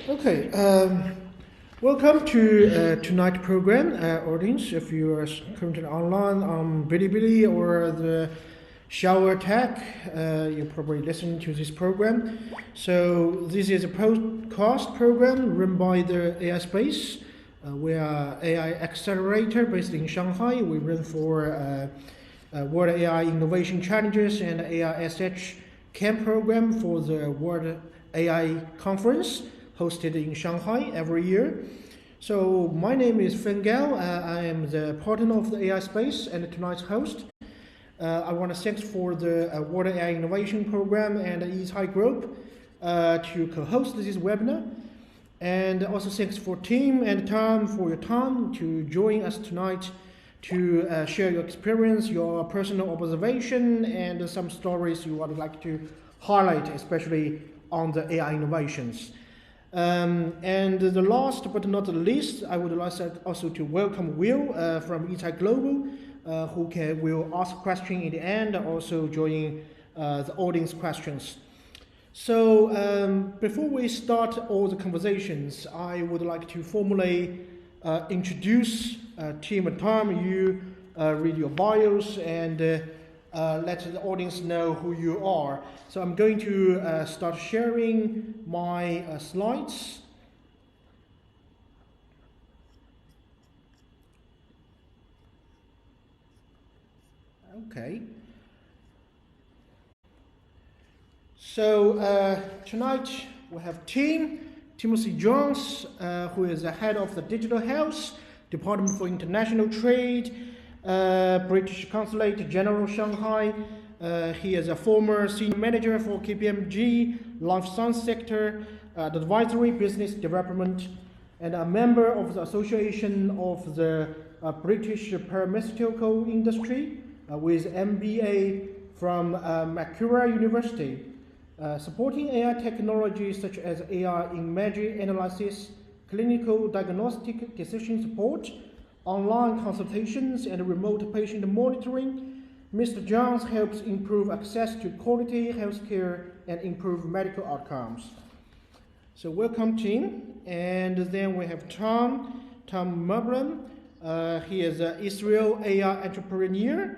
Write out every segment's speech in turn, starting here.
Okay, welcome to tonight's program, audience. If you are currently online on Bilibili or the Shower Tech, you're probably listening to this program. So this is a podcast program run by the AI Space. We are AI accelerator based in Shanghai. We run for World AI Innovation Challenges and AI SH Camp program for the World AI Conference hosted in Shanghai every year. So my name is Feng Gao. I am the partner of the AI Space and tonight's host. I want to thank for the World AI Innovation Program and the Eastside Group to co-host this webinar. And also thanks for Tim and Tom for your time to join us tonight to share your experience, your personal observation, and some stories you would like to highlight, especially on the AI innovations. And the last but not the least, I would like also to welcome Will from Eastside Global, who will ask questions in the end, also join the audience questions. So before we start all the conversations, I would like to formally introduce Tim and Tom. You read your bios and let the audience know who you are. So I'm going to start sharing my slides. Okay. So tonight we have Timothy Jones, who is the head of the Digital Health Department for International Trade, British Consulate General Shanghai. He is a former senior manager for KPMG, life science sector, advisory business development, and a member of the Association of the British Pharmaceutical Industry with MBA from Macquarie University, supporting AI technologies such as AI image analysis, clinical diagnostic decision support, online consultations, and remote patient monitoring. Mr. Jones helps improve access to quality healthcare and improve medical outcomes. So welcome, Tim. And then we have Tom Mayblum. He is an Israel AI entrepreneur,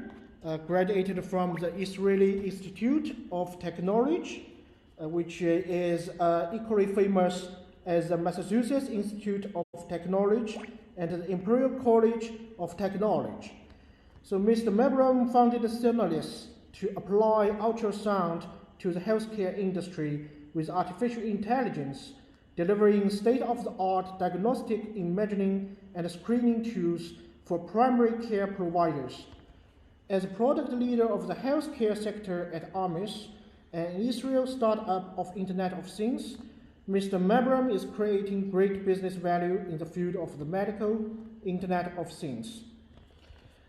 graduated from the Israeli Institute of Technology, which is equally famous as the Massachusetts Institute of Technology and the Imperial College of Technology. So Mr. Mayblum founded Sonaris to apply ultrasound to the healthcare industry with artificial intelligence, delivering state-of-the-art diagnostic, imaging, and screening tools for primary care providers. As a product leader of the healthcare sector at Armis, an Israel startup of Internet of Things, Mr. Mayblum is creating great business value in the field of the medical Internet of Things.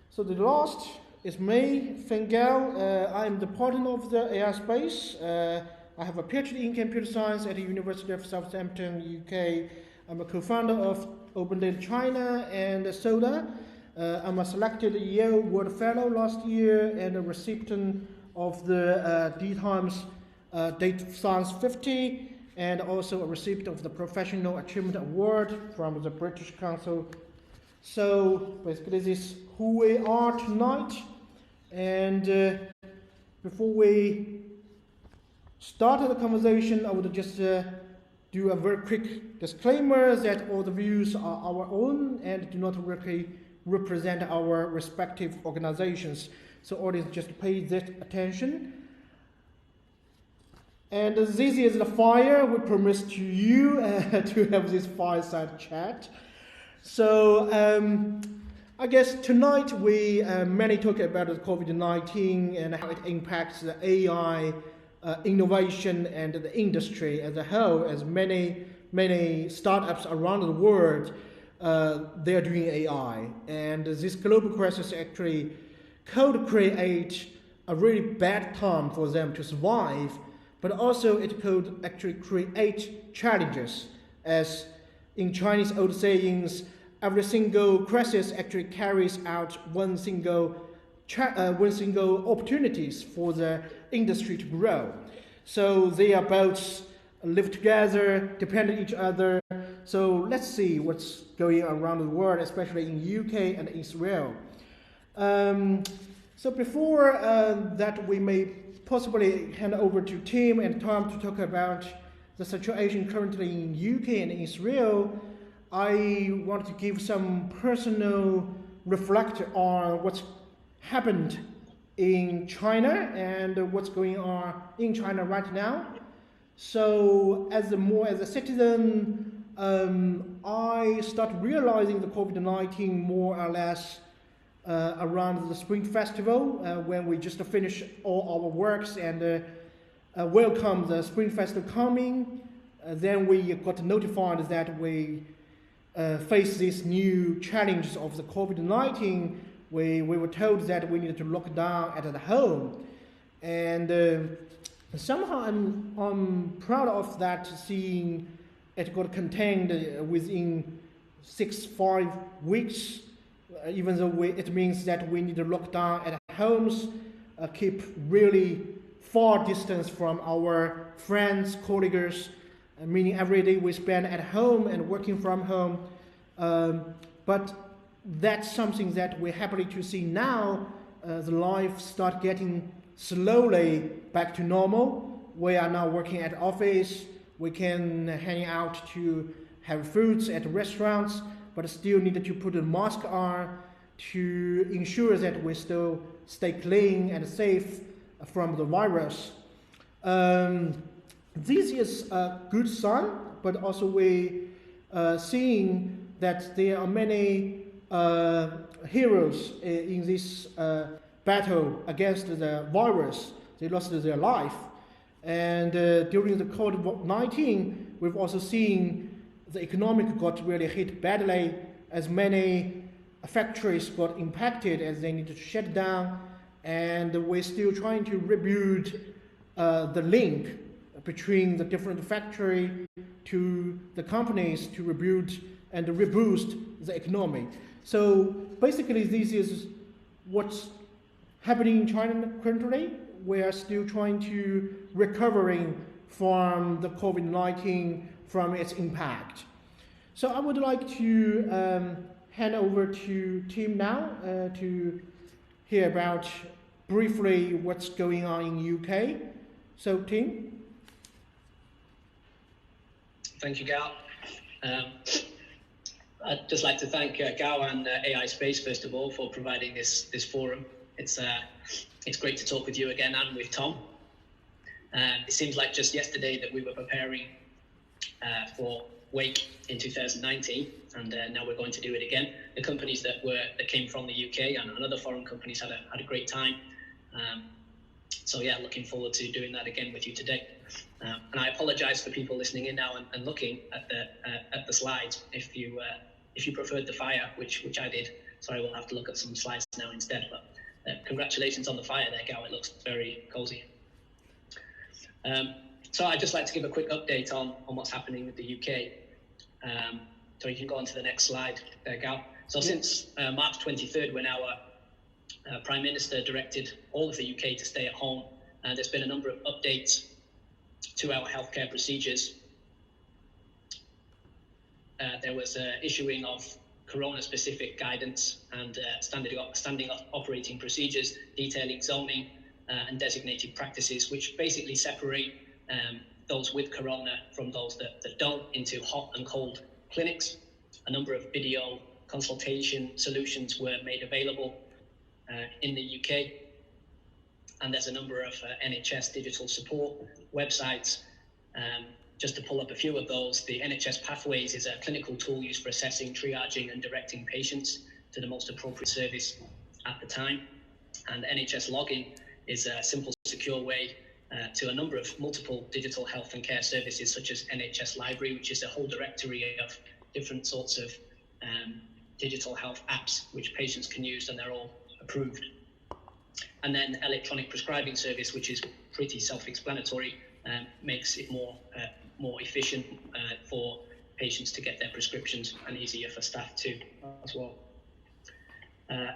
So the last is me, Feng Gao. I'm the partner of the AI Space. I have a PhD in computer science at the University of Southampton, UK. I'm a co-founder of Open Data China and SODA. I'm a selected Yale World Fellow last year and a recipient of the D-Times Data Science 50, and also a recipient of the Professional Achievement Award from the British Council. So basically this is who we are tonight. And before we start the conversation, I would just do a very quick disclaimer that all the views are our own and do not really represent our respective organizations. So audience, just pay that attention. And this is the fire we promised to you to have this fireside chat. So I guess tonight we mainly talk about the COVID-19 and how it impacts the AI innovation and the industry as a whole, as many startups around the world, they are doing AI. And this global crisis actually could create a really bad time for them to survive, but also it could actually create challenges. As in Chinese old sayings, every single crisis actually carries out one single opportunities for the industry to grow. So they are both live together, depend on each other. So let's see what's going on around the world, especially in UK and Israel. So before that, we may possibly hand over to Tim and Tom to talk about the situation currently in UK and Israel. I want to give some personal reflection on what's happened in China and what's going on in China right now. So as a citizen, I started realizing the COVID-19 more or less around the Spring Festival, when we just finished all our works and welcome the Spring Festival coming. Then we got notified that we face these new challenges of the COVID-19. We were told that we needed to lock down at the home, and somehow I'm proud of that, seeing it got contained within 5 weeks, even though it means that we need to lock down at homes, keep really far distance from our friends, colleagues, meaning every day we spend at home and working from home. But that's something that we're happy to see now. The life start getting slowly back to normal. We are now working at office. We can hang out to have foods at restaurants, but still need to put a mask on to ensure that we still stay clean and safe from the virus. This is a good sign, but also we seeing that there are many heroes in this battle against the virus. They lost their life. And during the COVID-19, we've also seen the economic got really hit badly, as many factories got impacted as they need to shut down. And we're still trying to rebuild the link between the different factory to the companies to rebuild and reboost the economy. So basically, this is what's happening in China currently. We are still trying to recovering from the COVID-19, from its impact. So I would like to hand over to Tim now to hear about briefly what's going on in UK. So Tim. Thank you, Gao. I'd just like to thank Gao and AI Space, first of all, for providing this forum. It's great to talk with you again and with Tom. It seems like just yesterday that we were preparing for Wake in 2019, and now we're going to do it again. The companies that came from the UK and other foreign companies had a great time. So yeah, looking forward to doing that again with you today. And I apologise for people listening in now and looking at the slides. If you preferred the fire, which I did, sorry, we'll have to look at some slides now instead. But congratulations on the fire there, Gao. It looks very cosy. So I'd just like to give a quick update on what's happening with the UK. So you can go on to the next slide there, Gao. So since March 23rd, when our Prime Minister directed all of the UK to stay at home, there's been a number of updates to our healthcare procedures. There was issuing of corona-specific guidance and standing operating procedures detailing zoning and designated practices, which basically separate those with corona from those that don't into hot and cold clinics. A number of video consultation solutions were made available in the UK, and there's a number of NHS digital support websites. Just to pull up a few of those, the NHS Pathways is a clinical tool used for assessing, triaging and directing patients to the most appropriate service at the time. And NHS Login is a simple, secure way to a number of multiple digital health and care services, such as NHS Library, which is a whole directory of different sorts of digital health apps which patients can use, and they're all approved. And then electronic prescribing service, which is pretty self-explanatory, makes it more efficient for patients to get their prescriptions, and easier for staff too as well.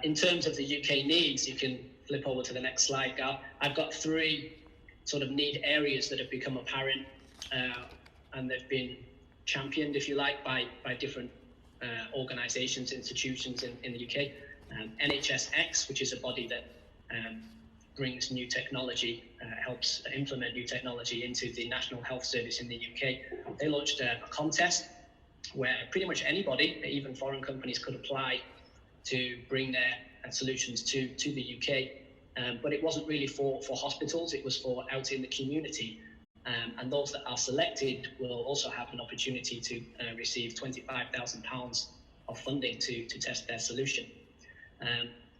In terms of the UK needs, you can flip over to the next slide, Gal. I've got 3 sort of need areas that have become apparent and they've been championed, if you like, by different organisations, institutions in the UK. NHSX, which is a body that brings new technology, helps implement new technology into the National Health Service in the UK. They launched a contest where pretty much anybody, even foreign companies, could apply to bring their solutions to the UK. But it wasn't really for hospitals, it was for out in the community. And those that are selected will also have an opportunity to receive £25,000 of funding to test their solution.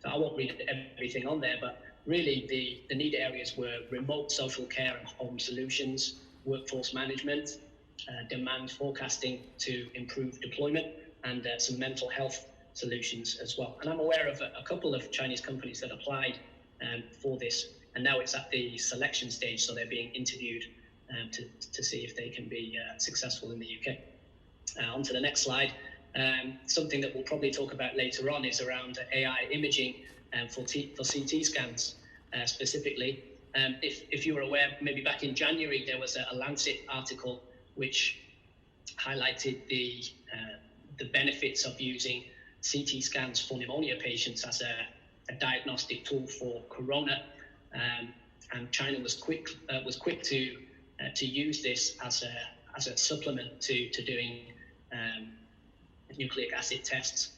So I won't read everything on there, but really the need areas were remote social care and home solutions, workforce management, demand forecasting to improve deployment, and some mental health solutions as well. And I'm aware of a couple of Chinese companies that applied for this, and now it's at the selection stage, so they're being interviewed to see if they can be successful in the UK. On to the next slide. Something that we'll probably talk about later on is around AI imaging for CT scans specifically. If you were aware, maybe back in January, there was a Lancet article which highlighted the benefits of using CT scans for pneumonia patients as a diagnostic tool for corona, and China was quick to use this as a supplement to doing nucleic acid tests.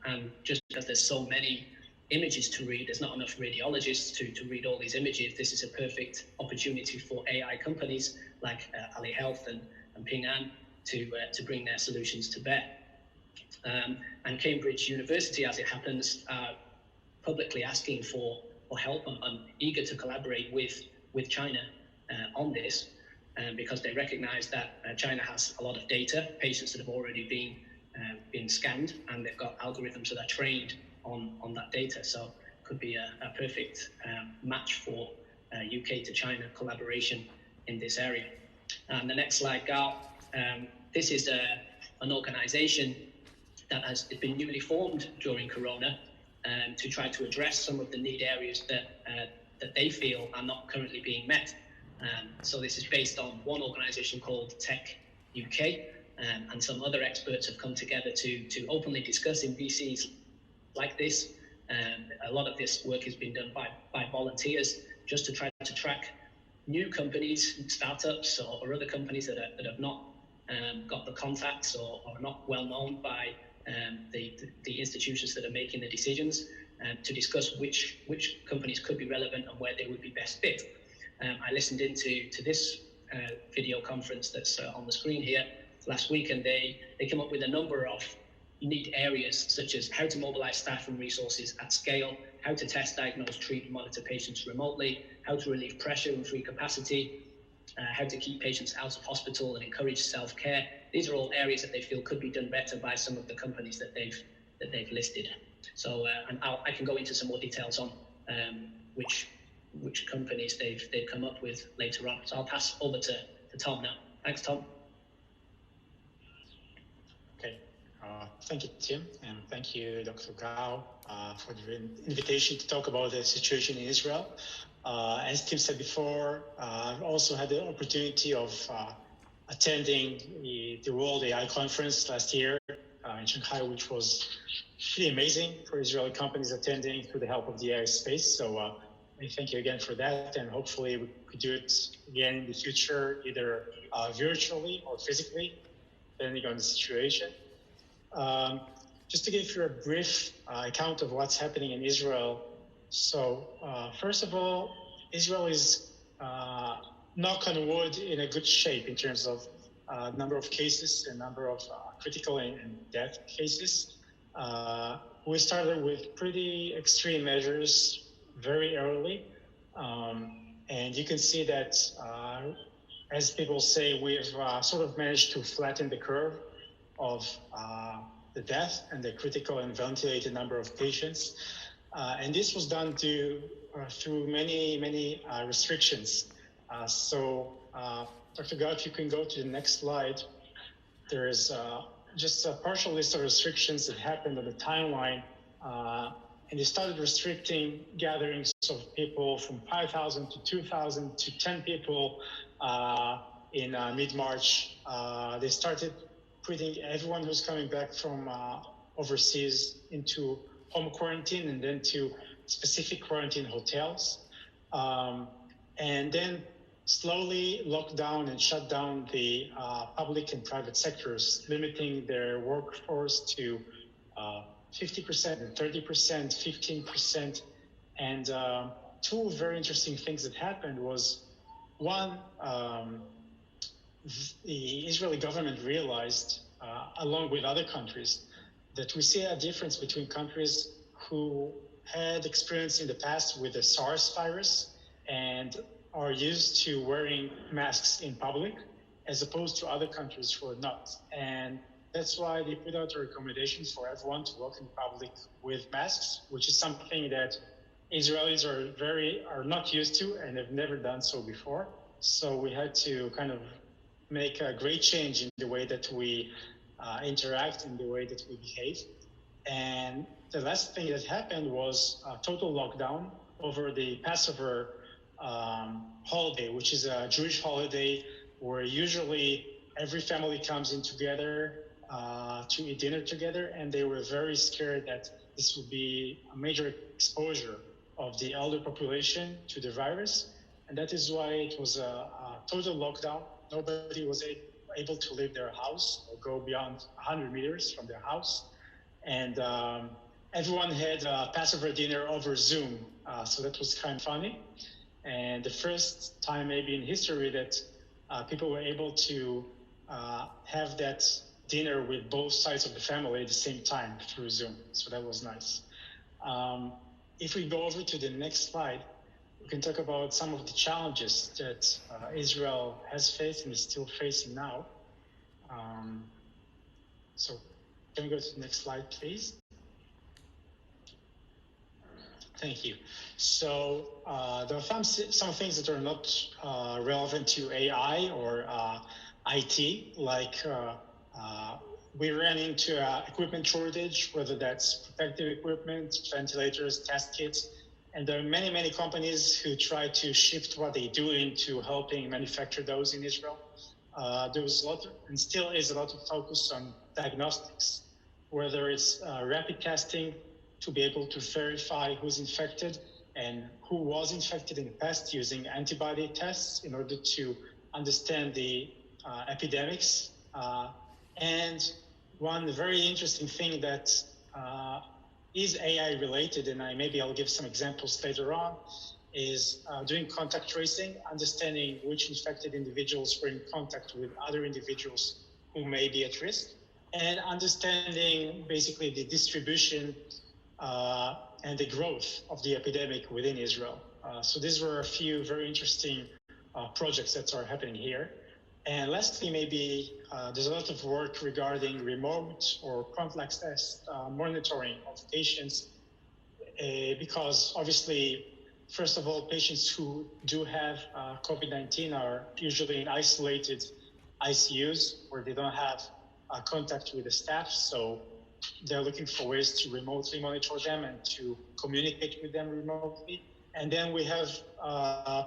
And just because there's so many images to read, there's not enough radiologists to read all these images. This is a perfect opportunity for AI companies like Ali Health and Ping An to bring their solutions to bear. And Cambridge University, as it happens, are publicly asking for help and eager to collaborate with China on this, because they recognize that China has a lot of data, patients that have already been scanned, and they've got algorithms that are trained on that data. So it could be a perfect match for UK to China collaboration in this area. And the next slide, Gao. This is an organization that has been newly formed during Corona to try to address some of the need areas that they feel are not currently being met. So this is based on one organization called Tech UK, and some other experts have come together to openly discuss in VCs like this. A lot of this work has been done by volunteers, just to try to track new companies, startups, or other companies that have not got the contacts or are not well known by the institutions that are making the decisions, to discuss which companies could be relevant and where they would be best fit. I listened into this video conference that's on the screen here last week, and they came up with a number of need areas, such as how to mobilize staff and resources at scale, how to test, diagnose, treat, and monitor patients remotely, how to relieve pressure and free capacity, how to keep patients out of hospital and encourage self-care. These are all areas that they feel could be done better by some of the companies that they've listed. So, and I can go into some more details on which companies they've come up with later on. So I'll pass over to Tom now. Thanks, Tom. Okay, thank you, Tim, and thank you, Dr. Gao, for the invitation to talk about the situation in Israel. As Tim said before, I've also had the opportunity of attending the World AI Conference last year in Shanghai, which was pretty amazing for Israeli companies attending through the help of the AI space. So I thank you again for that, and hopefully we could do it again in the future, either virtually or physically, depending on the situation. Just to give you a brief account of what's happening in Israel. So first of all, Israel is, knock on wood, in a good shape in terms of number of cases and number of critical and death cases. We started with pretty extreme measures very early, and you can see that, as people say, we've sort of managed to flatten the curve of the death and the critical and ventilated number of patients. And this was done through many restrictions. So Dr. Gao, if you can go to the next slide, there is just a partial list of restrictions that happened on the timeline. And they started restricting gatherings of people from 5,000 to 2,000 to 10 people in mid-March, they started putting everyone who's coming back from overseas into home quarantine and then to specific quarantine hotels. And then slowly lock down and shut down the public and private sectors, limiting their workforce to 50% and 30%, 15%. And two very interesting things that happened was, one, the Israeli government realized, along with other countries, that we see a difference between countries who had experience in the past with the SARS virus and are used to wearing masks in public, as opposed to other countries who are not. And that's why they put out a recommendation for everyone to walk in public with masks, which is something that Israelis are not used to and have never done so before. So we had to kind of make a great change in the way that we interact, in the way that we behave. And the last thing that happened was a total lockdown over the Passover holiday, which is a Jewish holiday where usually every family comes in together to eat dinner together, and they were very scared that this would be a major exposure of the elder population to the virus. And that is why it was a total lockdown. Nobody was able to leave their house or go beyond 100 meters from their house. And everyone had a Passover dinner over Zoom. So that was kind of funny. And the first time maybe in history that people were able to have that dinner with both sides of the family at the same time through Zoom. So that was nice. If we go over to the next slide, we can talk about some of the challenges that Israel has faced and is still facing now. So can we go to the next slide, please? Thank you. So there are some things that are not relevant to AI or IT, like we ran into equipment shortage, whether that's protective equipment, ventilators, test kits. And there are many, many companies who try to shift what they do into helping manufacture those in Israel. There was a lot, and still is a lot of focus on diagnostics, whether it's rapid testing to be able to verify who's infected and who was infected in the past using antibody tests in order to understand the epidemics. And one very interesting thing that is AI related, and maybe I'll give some examples later on, is doing contact tracing, understanding which infected individuals were in contact with other individuals who may be at risk, and understanding basically the distribution and the growth of the epidemic within Israel. So these were a few very interesting projects that are happening here. And lastly, maybe there's a lot of work regarding remote or contactless monitoring of patients, because obviously, first of all, patients who do have COVID-19 are usually in isolated ICUs where they don't have contact with the staff. So they're looking for ways to remotely monitor them and to communicate with them remotely. And then we have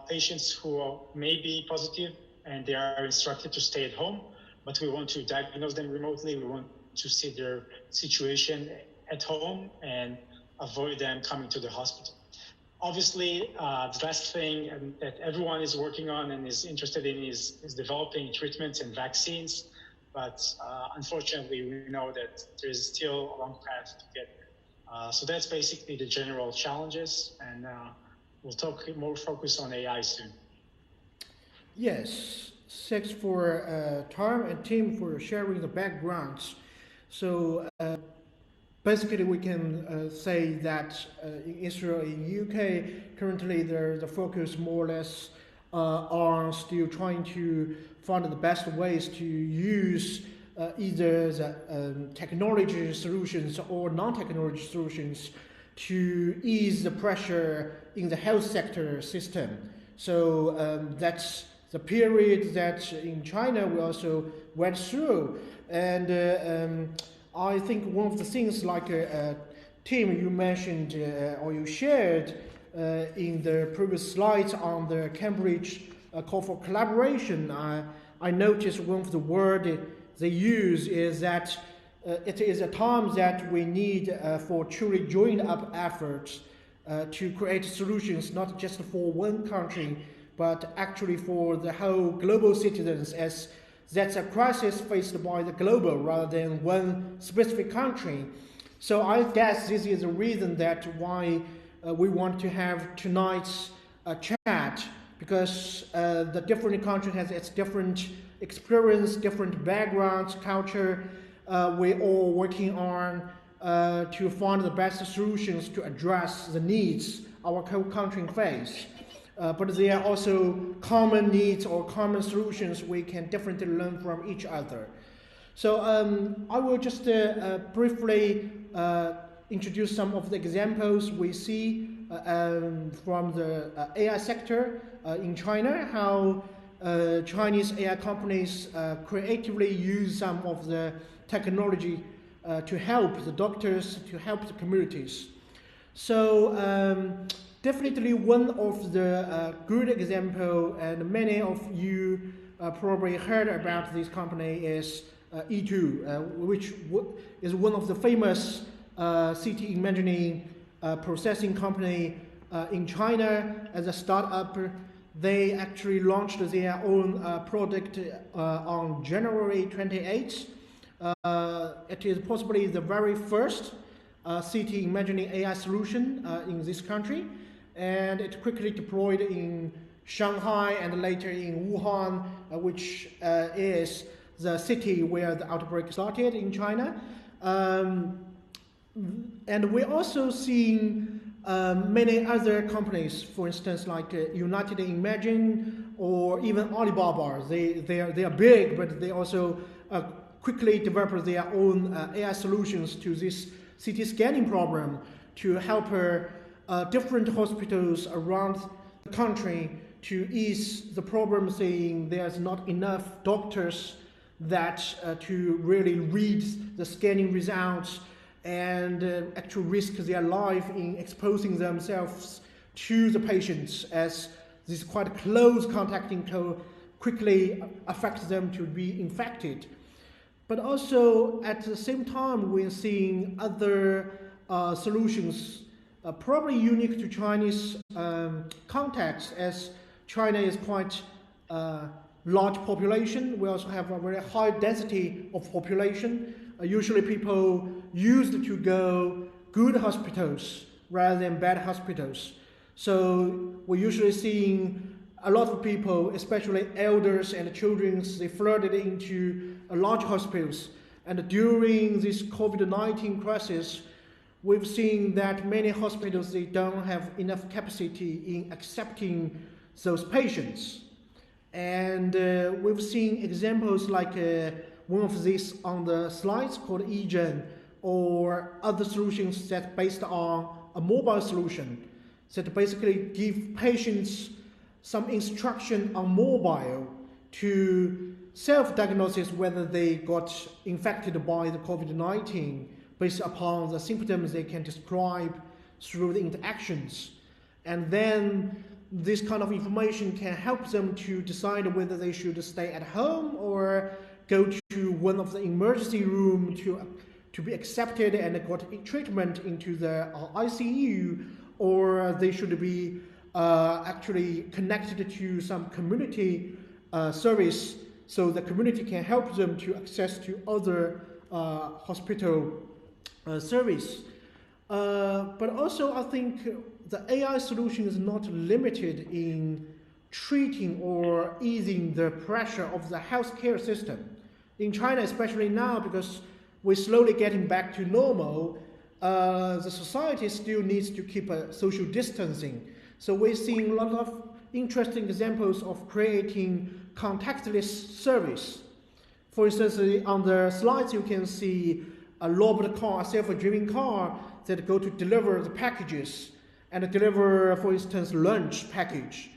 patients who may be positive and they are instructed to stay at home, but we want to diagnose them remotely. We want to see their situation at home and avoid them coming to the hospital. Obviously, the last thing that everyone is working on and is interested in is developing treatments and vaccines. But unfortunately, we know that there is still a long path to get there. So that's basically the general challenges, and we'll talk more focus on AI soon. Yes, thanks for Tom and Tim for sharing the backgrounds. So basically, we can say that in Israel, in UK, currently the focus more or less on still trying to find the best ways to use either the technology solutions or non-technology solutions to ease the pressure in the health sector system. So that's the period that in China we also went through. And I think one of the things like Tim, you mentioned or you shared in the previous slides on the Cambridge call for collaboration, I noticed one of the words they use is that it is a time that we need for truly joined up efforts to create solutions not just for one country, but actually for the whole global citizens, as that's a crisis faced by the global rather than one specific country. So I guess this is the reason that why we want to have tonight's chat, because the different country has its different experience, different backgrounds, culture. We're all working on to find the best solutions to address the needs our country face. But there are also common needs or common solutions we can definitely learn from each other. So I will just briefly introduce some of the examples we see from the AI sector in China, how Chinese AI companies creatively use some of the technology to help the doctors, to help the communities. So definitely one of the good example, and many of you probably heard about this company, is E2, which is one of the famous CT imagining processing company in China. As a startup, they actually launched their own product on January 28th. It is possibly the very first CT imagining AI solution in this country, and it quickly deployed in Shanghai and later in Wuhan, which is the city where the outbreak started in China. And we're also seeing many other companies, for instance, like United Imagine or even Alibaba. They are big, but they also quickly develop their own AI solutions to this CT scanning problem to help different hospitals around the country to ease the problem, saying there's not enough doctors that to really read the scanning results and actually risk their life in exposing themselves to the patients, as this quite close contacting quickly affects them to be infected. But also at the same time, we're seeing other solutions probably unique to Chinese context, as China is quite large population. We also have a very high density of population. Usually people used to go good hospitals rather than bad hospitals. So we're usually seeing a lot of people, especially elders and children, they flooded into large hospitals. And during this COVID-19 crisis, we've seen that many hospitals, they don't have enough capacity in accepting those patients. And we've seen examples like one of these on the slides called eGen, or other solutions that based on a mobile solution that basically give patients some instruction on mobile to self-diagnosis whether they got infected by the COVID-19 based upon the symptoms they can describe through the interactions. And then this kind of information can help them to decide whether they should stay at home or go to one of the emergency room to be accepted and got treatment into the ICU, or they should be actually connected to some community service, so the community can help them to access to other hospital service. But also I think the AI solution is not limited in treating or easing the pressure of the healthcare system. In China, especially now, because we're slowly getting back to normal, the society still needs to keep a social distancing. So we're seeing a lot of interesting examples of creating contactless service. For instance, on the slides you can see a robot car, a self-driving car that go to deliver the packages and deliver, for instance, lunch package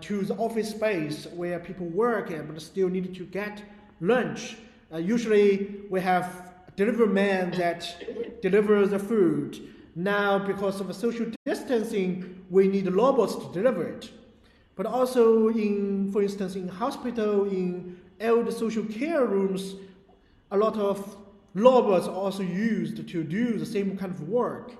to the office space where people work but still need to get lunch. Usually we have delivery man that delivers the food. Now, because of social distancing, we need robots to deliver it. But also in, for instance, in hospital, in elder social care rooms, a lot of robots are also used to do the same kind of work.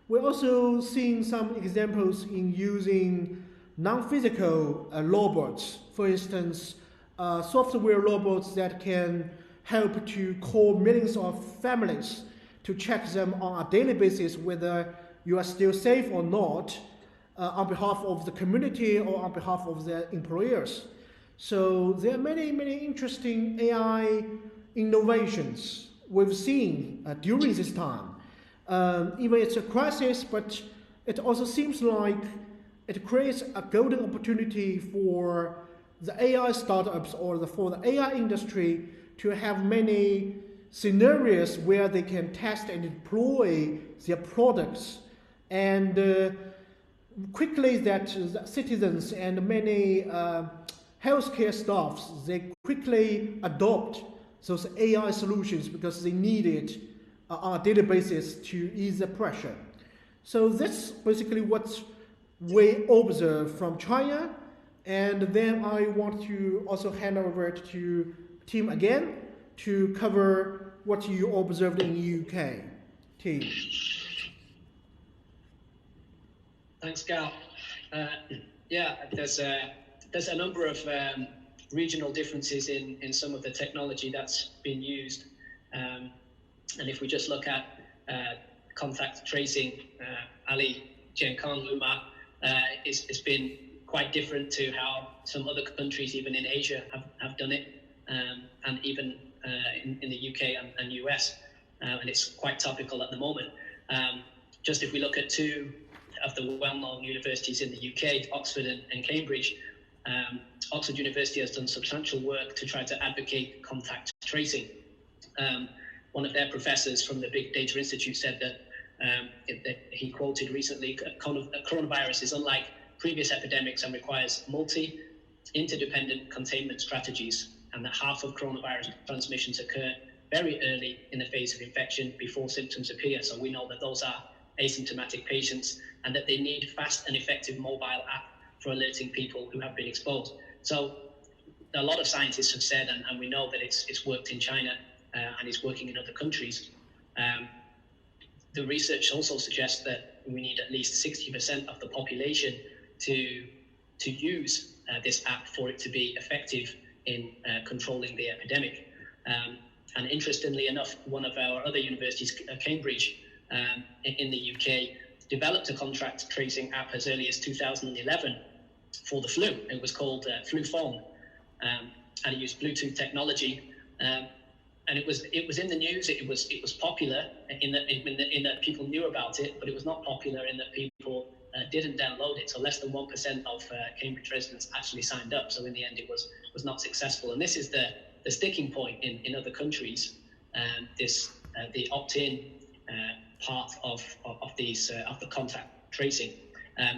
We're also seeing some examples in using non-physical robots. For instance, software robots that can help to call millions of families to check them on a daily basis whether you are still safe or not, on behalf of the community or on behalf of their employers. So there are many, many interesting AI innovations we've seen during this time. Even it's a crisis, but it also seems like it creates a golden opportunity for the AI startups or for the AI industry to have many scenarios where they can test and deploy their products, and quickly that citizens and many healthcare staffs, they quickly adopt those AI solutions because they need it on a daily basis to ease the pressure. So that's basically what we observe from China. And then I want to also hand over to Tim again to cover what you observed in the UK. Tim. Thanks, Gao. Yeah, there's a number of regional differences in some of the technology that's been used. And if we just look at contact tracing, Ali, Jiankong, Luma, it's been quite different to how some other countries, even in Asia, have done it, and even in the UK and US. And it's quite topical at the moment. Just if we look at two of the well-known universities in the UK, Oxford and Cambridge, Oxford University has done substantial work to try to advocate contact tracing. One of their professors from the Big Data Institute said that he quoted recently, coronavirus is unlike previous epidemics and requires interdependent containment strategies, and that half of coronavirus transmissions occur very early in the phase of infection before symptoms appear. So we know that those are asymptomatic patients and that they need fast and effective mobile app for alerting people who have been exposed. So a lot of scientists have said, and we know that it's worked in China and it's working in other countries. The research also suggests that we need at least 60% of the population to use this app for it to be effective in controlling the epidemic. And interestingly enough, one of our other universities, Cambridge, in the UK, developed a contact tracing app as early as 2011 for the flu. It was called Flu Phone, and it used Bluetooth technology. And it was in the news. It was popular in that people knew about it, but it was not popular in that people didn't download it. So less than 1% of Cambridge residents actually signed up. So in the end, it was not successful. And this is the sticking point in other countries. The opt-in part of the contact tracing.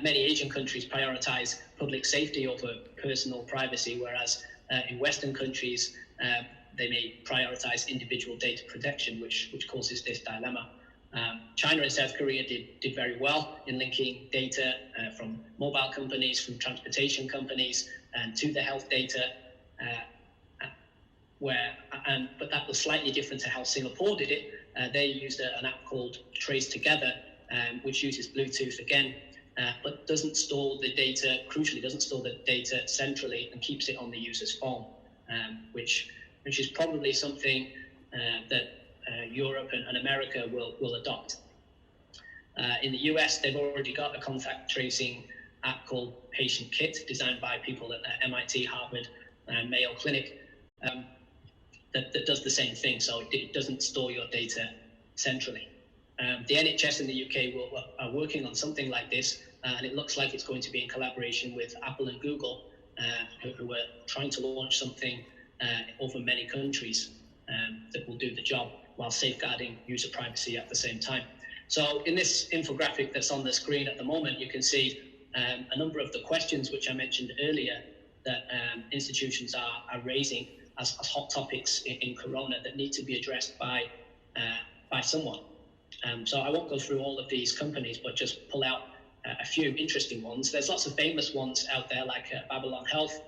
Many Asian countries prioritize public safety over personal privacy, whereas in Western countries they may prioritize individual data protection, which causes this dilemma. China and South Korea did very well in linking data from mobile companies, from transportation companies, and to the health data. But that was slightly different to how Singapore did it. They used an app called Trace Together, which uses Bluetooth again, but doesn't store the data. Crucially, doesn't store the data centrally and keeps it on the user's phone, which is probably something that Europe and America will adopt. In the US, they've already got a contact tracing app called Patient Kit, designed by people at MIT, Harvard, and Mayo Clinic, that does the same thing. So it doesn't store your data centrally. The NHS in the UK are working on something like this, and it looks like it's going to be in collaboration with Apple and Google, who are trying to launch something over many countries that will do the job while safeguarding user privacy at the same time. So in this infographic that's on the screen at the moment, you can see a number of the questions which I mentioned earlier that institutions are raising as hot topics in Corona that need to be addressed by someone. So I won't go through all of these companies, but just pull out a few interesting ones. There's lots of famous ones out there like Babylon Health,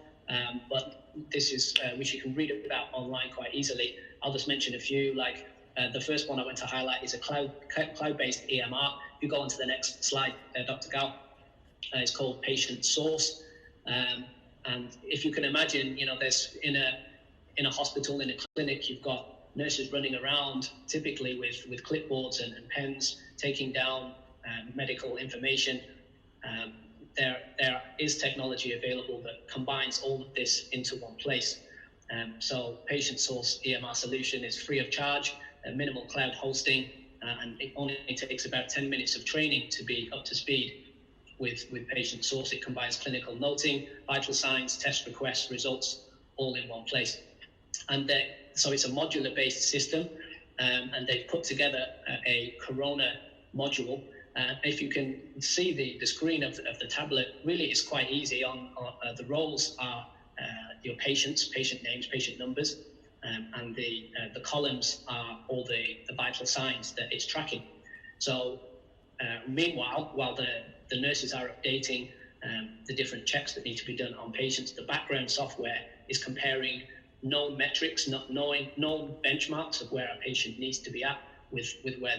but this is which you can read about online quite easily. I'll just mention a few. Like the first one I want to highlight is a cloud-based EMR. If you go on to the next slide, Dr. Gao, it's called Patient Source. And if you can imagine, there's in a hospital, in a clinic, you've got nurses running around, typically with clipboards and pens, taking down medical information. There is technology available that combines all of this into one place. So Patient Source EMR solution is free of charge, minimal cloud hosting, and it only takes about 10 minutes of training to be up to speed with Patient Source. It combines clinical noting, vital signs, test requests, results, all in one place. And so it's a modular-based system, and they've put together a Corona module. If you can see the screen of the tablet, really it's quite easy. The roles are your patients, patient names, patient numbers, and the columns are all the vital signs that it's tracking. So meanwhile, while the nurses are updating the different checks that need to be done on patients, the background software is comparing known metrics, known benchmarks of where a patient needs to be at with where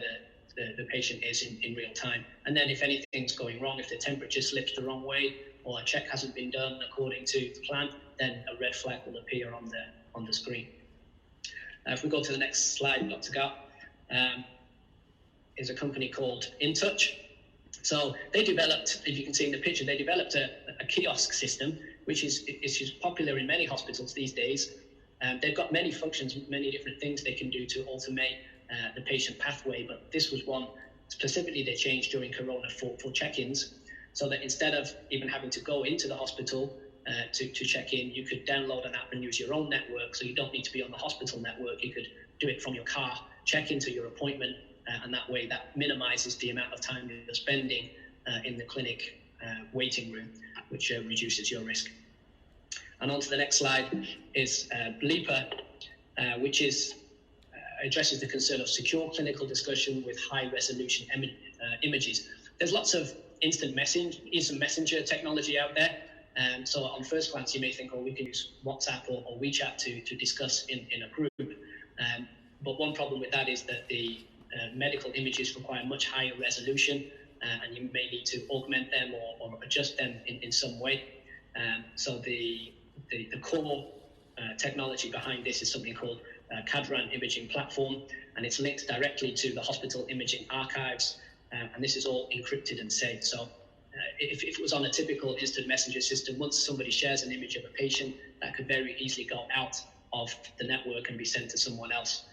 the patient is in real time. And then if anything's going wrong, if the temperature slips the wrong way or a check hasn't been done according to the plan, then a red flag will appear on the screen. If we go to the next slide, Dr. Gao, is a company called InTouch. So they developed, if you can see in the picture, they developed a kiosk system, which is popular in many hospitals these days. They've got many functions, many different things they can do to automate the patient pathway, but this was one specifically they changed during Corona for check-ins, so that instead of even having to go into the hospital to check in, you could download an app and use your own network, so you don't need to be on the hospital network. You could do it from your car, check into your appointment, and that way that minimizes the amount of time you're spending in the clinic waiting room, which reduces your risk. And on to the next slide is Bleeper, which addresses the concern of secure clinical discussion with high-resolution images. There's lots of instant messenger technology out there. So on first glance, you may think, oh, we can use WhatsApp or WeChat to discuss in a group. But one problem with that is that the medical images require much higher resolution, and you may need to augment them or adjust them in some way. So the core technology behind this is something called Cadran Imaging Platform, and it's linked directly to the hospital imaging archives, and this is all encrypted and saved. So if it was on a typical instant messenger system, once somebody shares an image of a patient, that could very easily go out of the network and be sent to someone else.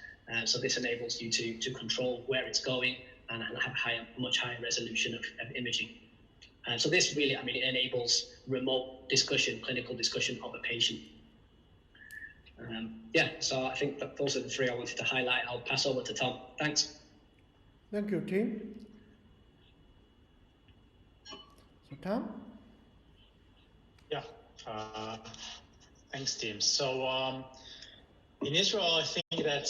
So this enables you to control where it's going and have much higher resolution of imaging. So this really, it enables remote discussion, clinical discussion of a patient. So I think that those are the three I wanted to highlight. I'll pass over to Tom. Thanks. Thank you, Tim. So Tom? Yeah, thanks, Tim. So in Israel, I think that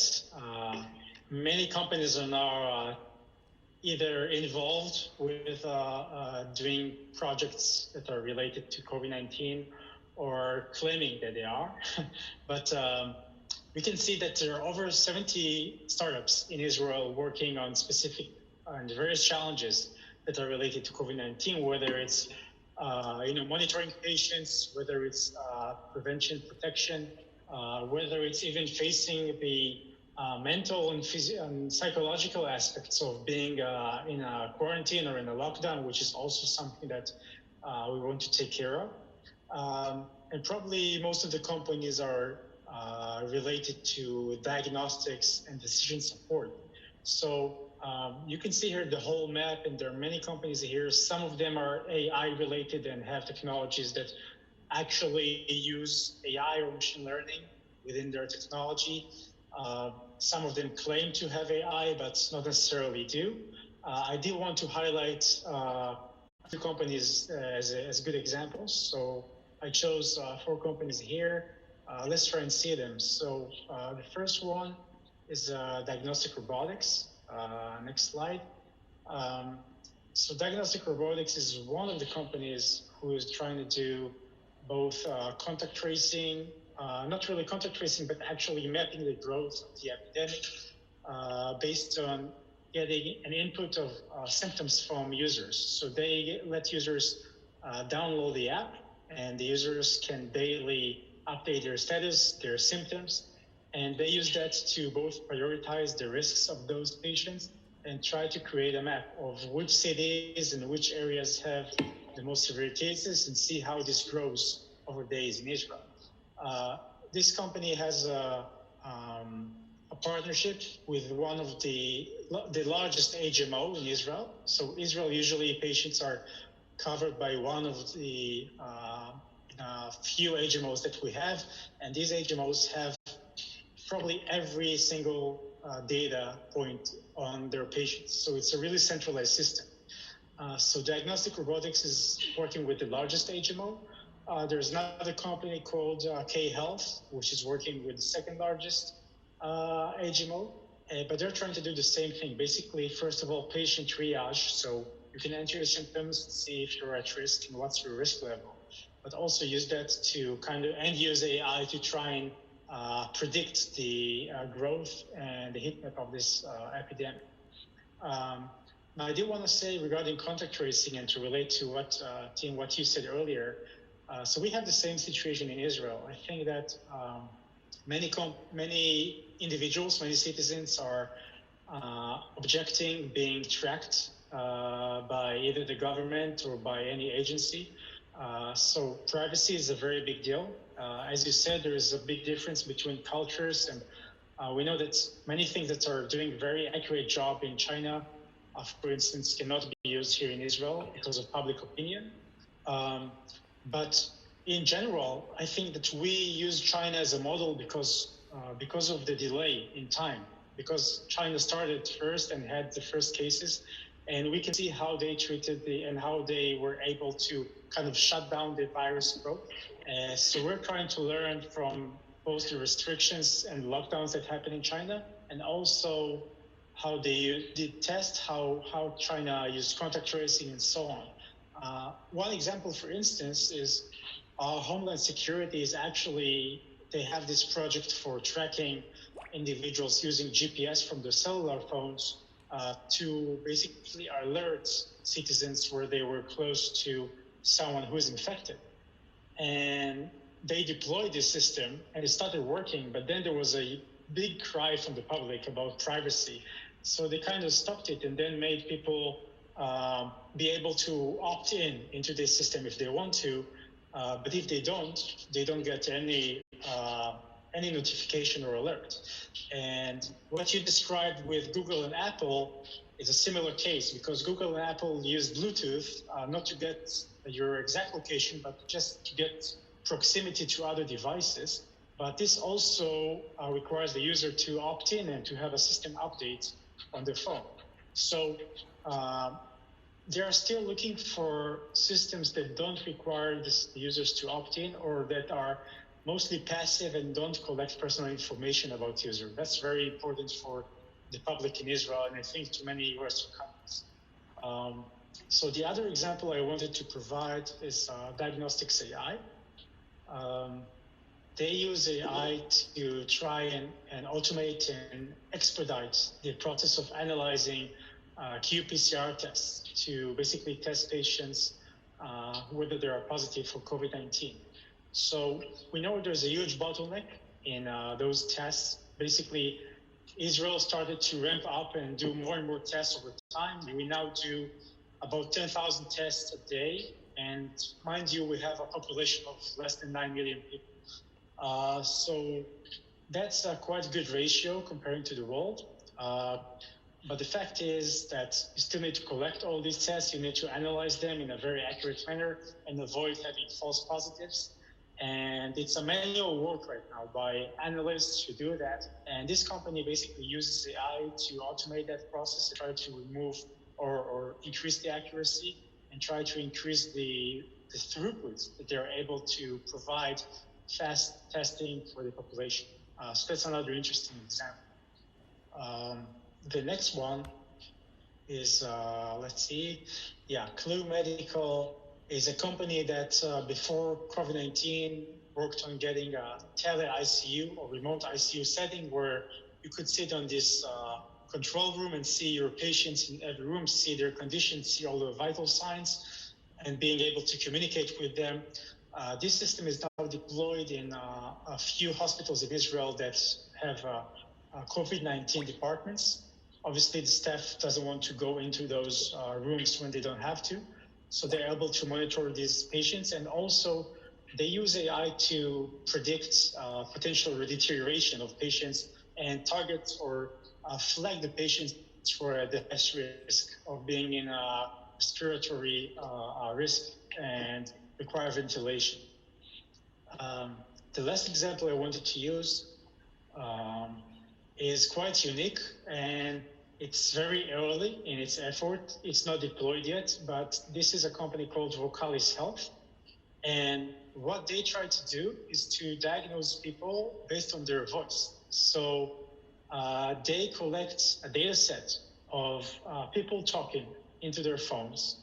many companies are now either involved with doing projects that are related to COVID-19 or claiming that they are. But we can see that there are over 70 startups in Israel working on specific and various challenges that are related to COVID-19, whether it's monitoring patients, whether it's prevention, protection, whether it's even facing the mental and psychological aspects of being in a quarantine or in a lockdown, which is also something that we want to take care of. And probably most of the companies are related to diagnostics and decision support. So you can see here the whole map, and there are many companies here. Some of them are AI related and have technologies that actually use AI or machine learning within their technology. Some of them claim to have AI, but not necessarily do. I did want to highlight two companies as good examples. So I chose 4 companies here. Let's try and see them. So the first one is diagnostic robotics. Next slide. So diagnostic robotics is one of the companies who is trying to do both contact tracing not really contact tracing, but actually mapping the growth of the epidemic based on getting an input of symptoms from users. So they let users download the app, and the users can daily update their status, their symptoms, and they use that to both prioritize the risks of those patients and try to create a map of which cities and which areas have the most severe cases and see how this grows over days in Israel. This company has a partnership with one of the largest HMO in Israel. So Israel, usually patients are covered by one of the few HMOs that we have, and these HMOs have probably every single data point on their patients. So it's a really centralized system. So Diagnostic Robotics is working with the largest HMO. There's another company called K Health, which is working with the second largest HMO, but they're trying to do the same thing. Basically, first of all, patient triage. So you can enter your symptoms, see if you're at risk and what's your risk level, but also use that to and use AI to try and predict the growth and the heat map of this epidemic. Now, I do want to say regarding contact tracing and to relate to what, Tim, what you said earlier. So we have the same situation in Israel. I think that many individuals, many citizens are objecting being tracked by either the government or by any agency. So privacy is a very big deal. As you said, there is a big difference between cultures, and we know that many things that are doing a very accurate job in China, for instance, cannot be used here in Israel because of public opinion. But in general, I think that we use China as a model because of the delay in time, because China started first and had the first cases, and we can see how they treated and how they were able to kind of shut down the virus growth. So we're trying to learn from both the restrictions and lockdowns that happen in China, and also how they did test, how China used contact tracing and so on. One example, for instance, is Homeland Security is actually, they have this project for tracking individuals using GPS from their cellular phones to basically alert citizens where they were close to someone who is infected. And they deployed this system and it started working, but then there was a big cry from the public about privacy. So they kind of stopped it and then made people be able to opt into this system if they want to. But if they don't get any notification or alert. And what you described with Google and Apple is a similar case, because Google and Apple use Bluetooth not to get your exact location, but just to get proximity to other devices. But this also requires the user to opt in and to have a system update on their phone. So they are still looking for systems that don't require the users to opt in, or that are mostly passive and don't collect personal information about users. That's very important for the public in Israel, and I think to many Western countries. So the other example I wanted to provide is diagnostics AI. They use AI to try and automate and expedite the process of analyzing qPCR tests to basically test patients whether they are positive for COVID-19. So we know there's a huge bottleneck in those tests. Basically, Israel started to ramp up and do more and more tests over time. We now do about 10,000 tests a day. And mind you, we have a population of less than 9 million people. So that's a quite good ratio comparing to the world. But the fact is that you still need to collect all these tests. You need to analyze them in a very accurate manner and avoid having false positives. And it's a manual work right now by analysts to do that. And this company basically uses AI to automate that process, to try to remove or increase the accuracy and try to increase the throughput that they're able to provide fast testing for the population. So that's another interesting example. The next one is, Clue Medical is a company that before COVID-19 worked on getting a tele-ICU or remote ICU setting where you could sit on this control room and see your patients in every room, see their conditions, see all the vital signs, and being able to communicate with them. This system is now deployed in a few hospitals in Israel that have COVID-19 departments. Obviously, the staff doesn't want to go into those rooms when they don't have to. So they're able to monitor these patients. And also, they use AI to predict potential deterioration of patients and target or flag the patients for the highest risk of being in a respiratory risk and require ventilation. The last example I wanted to use is quite unique, and it's very early in its effort. It's not deployed yet, but this is a company called Vocalis Health. And what they try to do is to diagnose people based on their voice. So they collect a data set of people talking into their phones,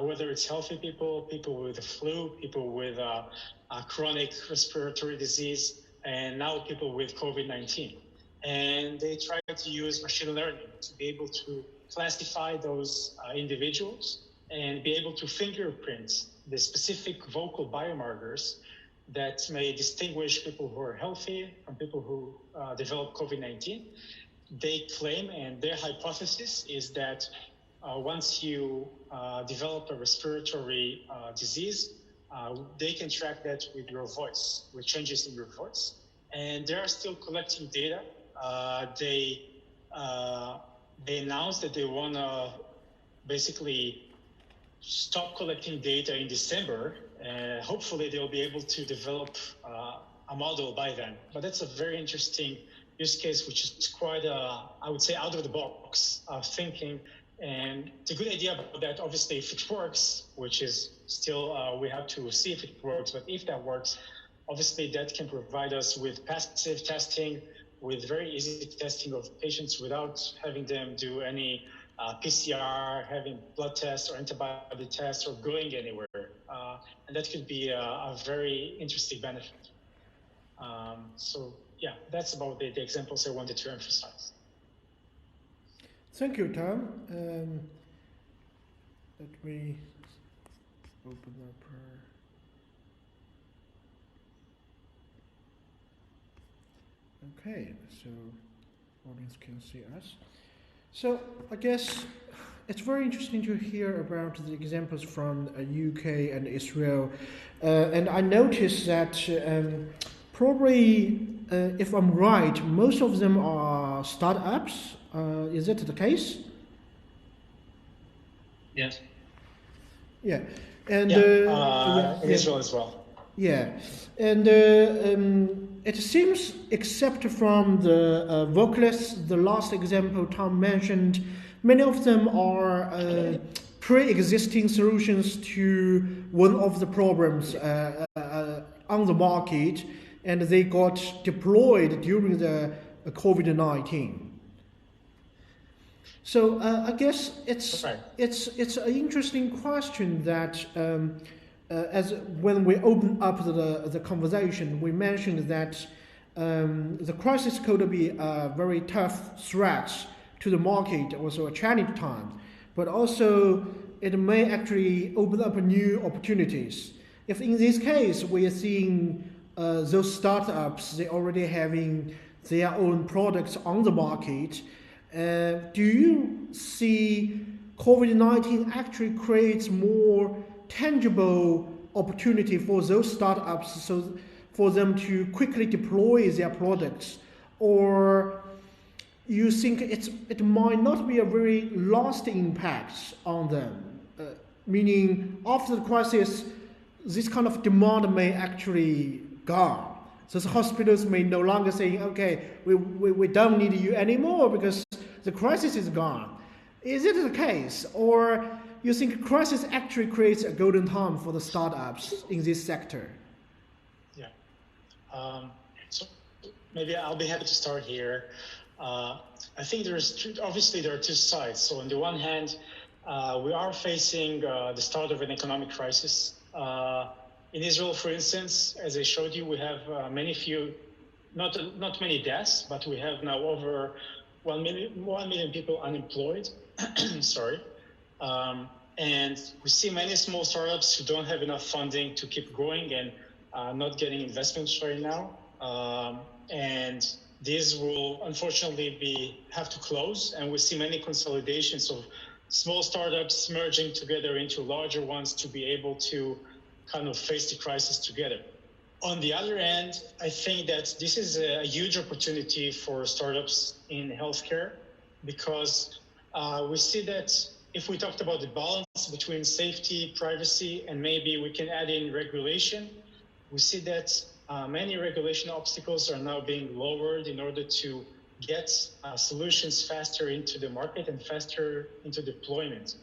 whether it's healthy people, people with the flu, people with a chronic respiratory disease, and now people with COVID-19. And they try to use machine learning to be able to classify those individuals and be able to fingerprint the specific vocal biomarkers that may distinguish people who are healthy from people who develop COVID-19. They claim, and their hypothesis is that once you develop a respiratory disease, they can track that with your voice, with changes in your voice. And they are still collecting data. They announced that they want to basically stop collecting data in December. Hopefully, they'll be able to develop a model by then. But that's a very interesting use case, which is quite, I would say, out of the box thinking. And it's a good idea about that. Obviously, if it works, which is still, we have to see if it works. But if that works, obviously, that can provide us with passive testing, with very easy testing of patients without having them do any PCR, having blood tests or antibody tests or going anywhere. And that could be a very interesting benefit. So yeah, that's about the examples I wanted to emphasize. Thank you, Tom. Let me open up her. Okay, so audience can see us. So I guess it's very interesting to hear about the examples from UK and Israel. And I noticed that probably, if I'm right, most of them are startups. Is it the case? Yes. Yeah. And in Israel as well. Yeah. And it seems, except from the vocalists, the last example Tom mentioned, many of them are pre-existing solutions to one of the problems on the market, and they got deployed during the COVID-19. So I guess it's an interesting question that as when we open up the conversation, we mentioned that the crisis could be a very tough threat to the market, also a challenging time, but also it may actually open up new opportunities. If in this case we are seeing those startups, they already having their own products on the market, do you see COVID-19 actually creates more tangible opportunity for those startups, so for them to quickly deploy their products, or you think it might not be a very lasting impact on them? Meaning, after the crisis, this kind of demand may actually gone. So the hospitals may no longer say, okay, we don't need you anymore because the crisis is gone. Is it the case? Or you think crisis actually creates a golden time for the startups in this sector? Yeah. So maybe I'll be happy to start here. I think obviously there are two sides. So on the one hand, we are facing the start of an economic crisis. In Israel, for instance, as I showed you, we have not many deaths, but we have now over 1 million people unemployed. Sorry. And we see many small startups who don't have enough funding to keep growing and not getting investments right now. And these will unfortunately have to close. And we see many consolidations of small startups merging together into larger ones to be able to kind of face the crisis together. On the other end, I think that this is a huge opportunity for startups in healthcare, because we see that if we talked about the balance between safety, privacy, and maybe we can add in regulation, we see that many regulation obstacles are now being lowered in order to get solutions faster into the market and faster into deployment.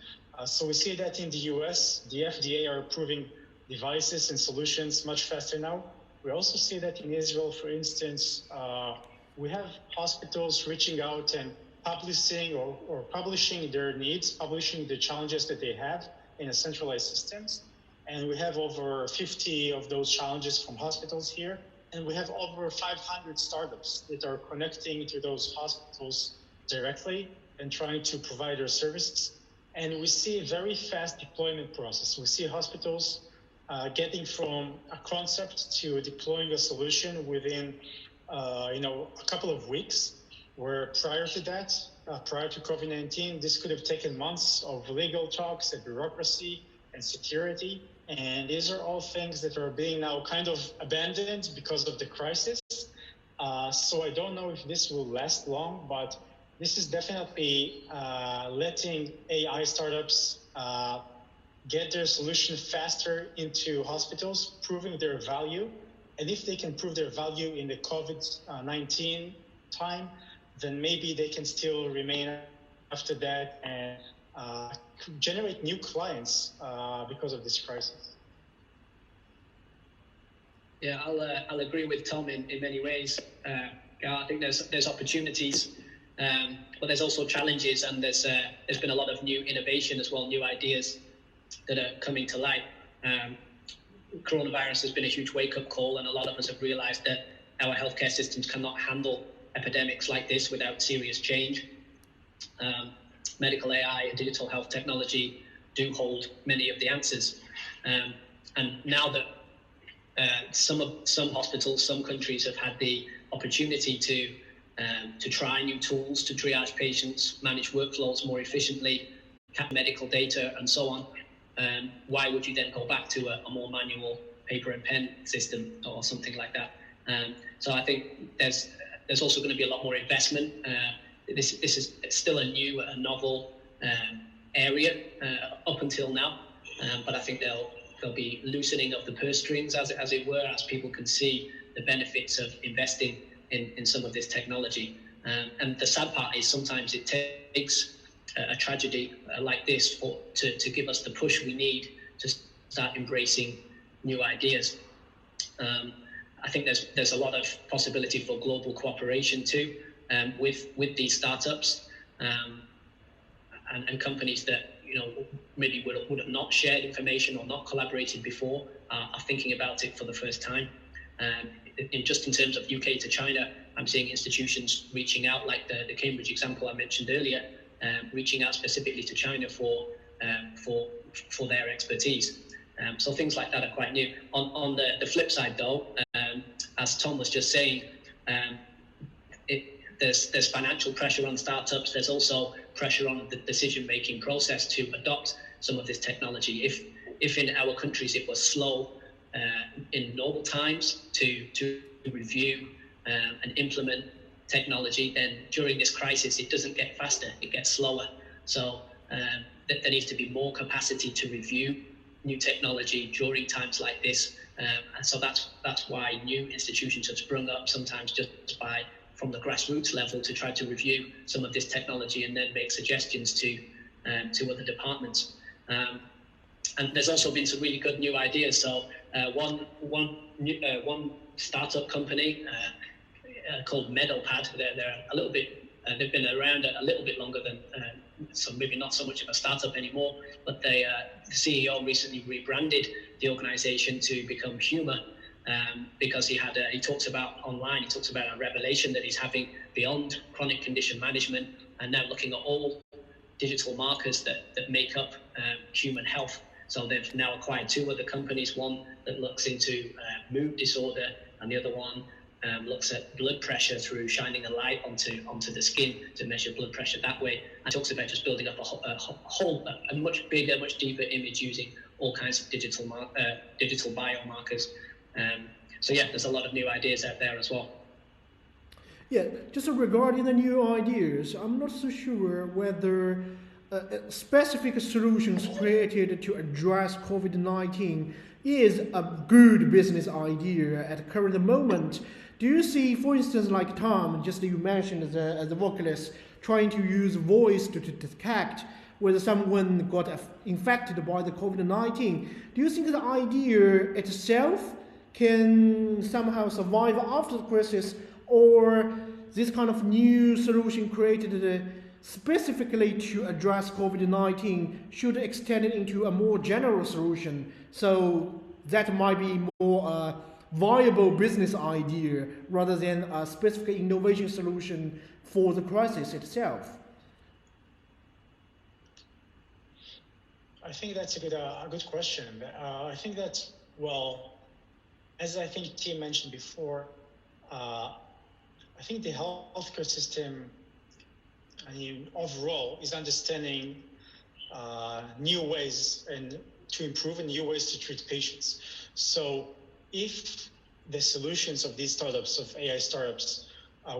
So we see that in the US, the FDA are approving devices and solutions much faster now. We also see that in Israel, for instance, we have hospitals reaching out and publishing their needs, publishing the challenges that they have in a centralized systems. And we have over 50 of those challenges from hospitals here. And we have over 500 startups that are connecting to those hospitals directly and trying to provide their services. And we see a very fast deployment process. We see hospitals getting from a concept to deploying a solution within a couple of weeks, where prior to that, prior to COVID-19, this could have taken months of legal talks and bureaucracy and security. And these are all things that are being now kind of abandoned because of the crisis. So I don't know if this will last long, but this is definitely letting AI startups get their solution faster into hospitals, proving their value. And if they can prove their value in the COVID-19 time, then maybe they can still remain after that and generate new clients because of this crisis. Yeah, I'll agree with Tom in many ways. I think there's opportunities, but there's also challenges, and there's been a lot of new innovation as well, new ideas that are coming to light. Coronavirus has been a huge wake-up call, and a lot of us have realized that our healthcare systems cannot handle epidemics like this without serious change. Medical AI and digital health technology do hold many of the answers. And now that some hospitals, some countries have had the opportunity to try new tools to triage patients, manage workflows more efficiently, capture medical data, and so on, why would you then go back to a more manual paper and pen system or something like that? So I think there's also going to be a lot more investment. This is still a new, a novel area up until now, but I think there'll be loosening of the purse strings, as it were, as people can see the benefits of investing in some of this technology. And the sad part is sometimes it takes a tragedy like this to give us the push we need to start embracing new ideas. I think there's a lot of possibility for global cooperation too, with these startups and companies that maybe would have not shared information or not collaborated before are thinking about it for the first time. In terms of UK to China, I'm seeing institutions reaching out, like the Cambridge example I mentioned earlier, reaching out specifically to China for their expertise. So things like that are quite new. On the flip side, though, as Tom was just saying, there's financial pressure on startups. There's also pressure on the decision-making process to adopt some of this technology. If in our countries it was slow in normal times to review and implement technology, then during this crisis it doesn't get faster, it gets slower. So there needs to be more capacity to review new technology during times like this, and so that's why new institutions have sprung up, sometimes just from the grassroots level, to try to review some of this technology and then make suggestions to other departments. And there's also been some really good new ideas. So one startup company called Meadowpad, they're a little bit, they've been around a little bit longer than so maybe not so much of a startup anymore, but the CEO recently rebranded the organization to become Humor, because he talks about a revelation that he's having beyond chronic condition management, and now looking at all digital markers that make up human health. So they've now acquired two other companies, one that looks into mood disorder, and the other one looks at blood pressure through shining a light onto the skin to measure blood pressure that way. And talks about just building up a much bigger, much deeper image using all kinds of digital biomarkers. So yeah, there's a lot of new ideas out there as well. Yeah, just regarding the new ideas, I'm not so sure whether specific solutions created to address COVID-19 is a good business idea at the current moment. Do you see, for instance, like Tom, just you mentioned as a vocalist, trying to use voice to detect whether someone got infected by the COVID-19? Do you think the idea itself can somehow survive after the crisis, or this kind of new solution created specifically to address COVID-19 should extend it into a more general solution? So that might be more viable business idea rather than a specific innovation solution for the crisis itself. I think that's a good question. I think that, well, as I think Tim mentioned before, I think the healthcare system, overall, is understanding new ways and to improve and new ways to treat patients. So if the solutions of these startups, of AI startups,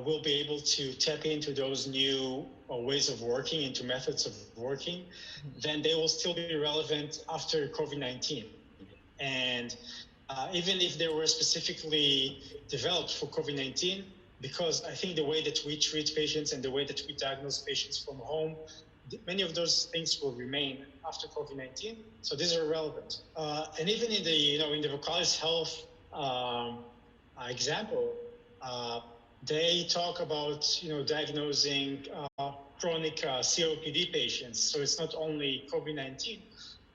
will be able to tap into those new ways of working, into methods of working, then they will still be relevant after COVID-19. And even if they were specifically developed for COVID-19, because I think the way that we treat patients and the way that we diagnose patients from home, many of those things will remain after COVID-19. So these are relevant. And even in the Vocalis Health example, they talk about diagnosing chronic COPD patients. So it's not only COVID-19,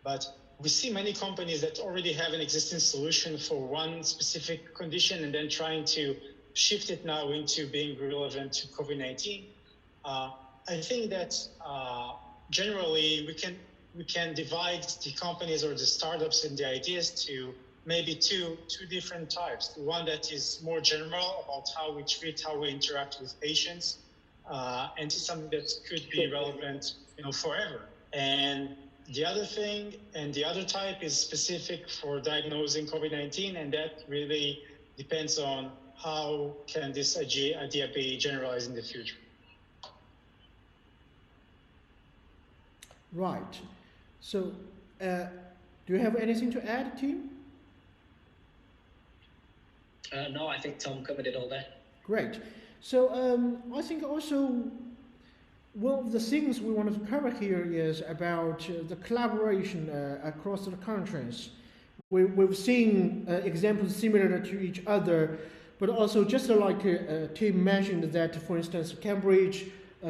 but we see many companies that already have an existing solution for one specific condition and then trying to shift it now into being relevant to COVID-19. I think that generally we can divide the companies or the startups and the ideas to maybe two different types. The one that is more general about how we treat, how we interact with patients, and something that could be relevant, forever. And the other thing, and the other type is specific for diagnosing COVID-19, and that really depends on how can this idea be generalized in the future. Right. So, do you have anything to add, Tim? No, I think Tom covered it all there. Great. So I think also one of the things we wanted to cover here is about the collaboration across the countries. We've seen examples similar to each other, but also just like Tim mentioned that, for instance, Cambridge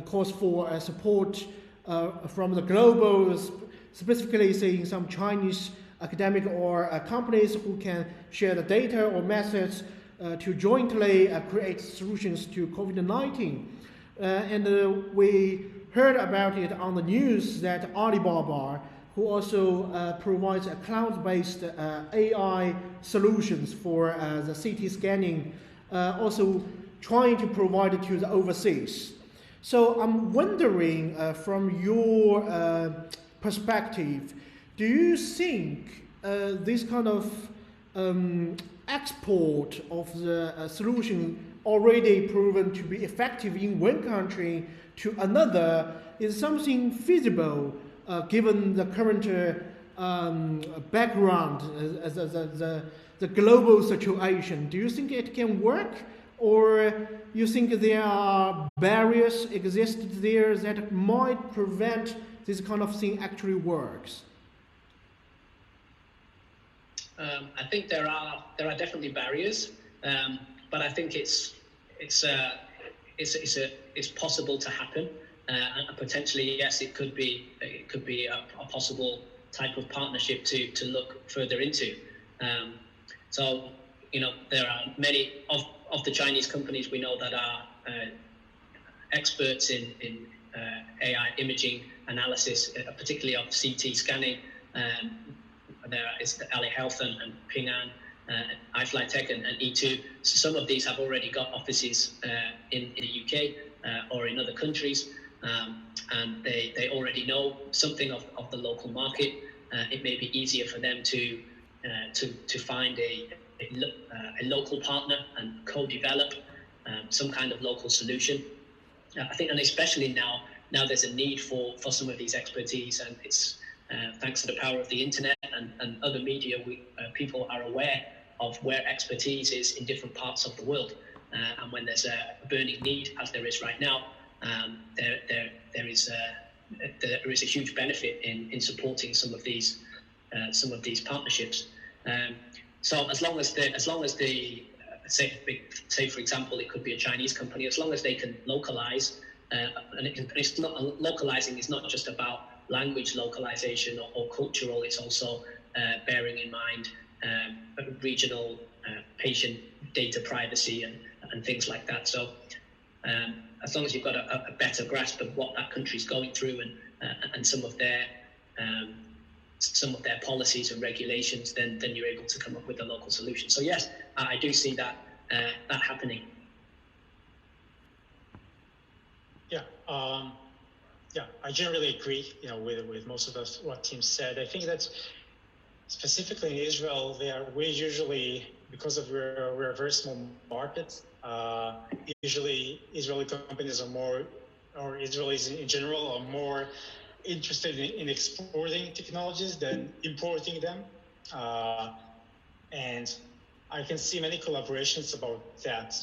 calls for support from the global, specifically saying some Chinese academic or companies who can share the data or methods to jointly create solutions to COVID-19. And we heard about it on the news that Alibaba, who also provides a cloud-based AI solutions for the CT scanning, also trying to provide it to the overseas. So I'm wondering, from your perspective, do you think this kind of export of the solution already proven to be effective in one country to another is something feasible given the current background, the global situation? Do you think it can work, or you think there are barriers existed there that might prevent this kind of thing actually works? I think there are definitely barriers, but I think it's possible to happen. and potentially, yes, it could be a possible type of partnership to look further into. So, there are many of the Chinese companies we know that are experts in AI imaging analysis, particularly of CT scanning. There is Ali Health and Ping An, iFlyTech and E2. So some of these have already got offices in the UK or in other countries, and they already know something of the local market. It may be easier for them to find a local partner and co-develop some kind of local solution. I think, and especially now there's a need for some of these expertise, and it's thanks to the power of the internet and other media, people are aware of where expertise is in different parts of the world, and when there's a burning need, as there is right now, there is a huge benefit in supporting some of these partnerships. So as long as the say for example, it could be a Chinese company, as long as they can localize, and it's not localizing is not just about language localization or cultural, it's also bearing in mind regional patient data privacy and things like that. So as long as you've got a better grasp of what that country's going through and some of their policies and regulations, then you're able to come up with a local solution. So yes, I do see that happening. Yeah, I generally agree, with most of what Tim said. I think that specifically in Israel, we usually, because we're a very small market, usually Israeli companies are more, or Israelis in general are more interested in exporting technologies than importing them. And I can see many collaborations about that.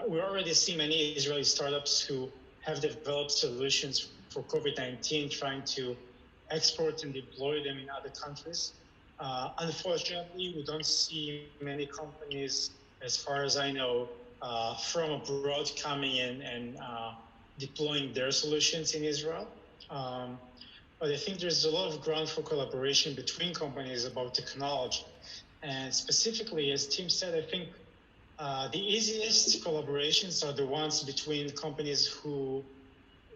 We already see many Israeli startups who have developed solutions for COVID-19, trying to export and deploy them in other countries. Unfortunately, we don't see many companies, as far as I know, from abroad coming in and deploying their solutions in Israel. But I think there's a lot of ground for collaboration between companies about technology. And specifically, as Tim said, I think the easiest collaborations are the ones between companies who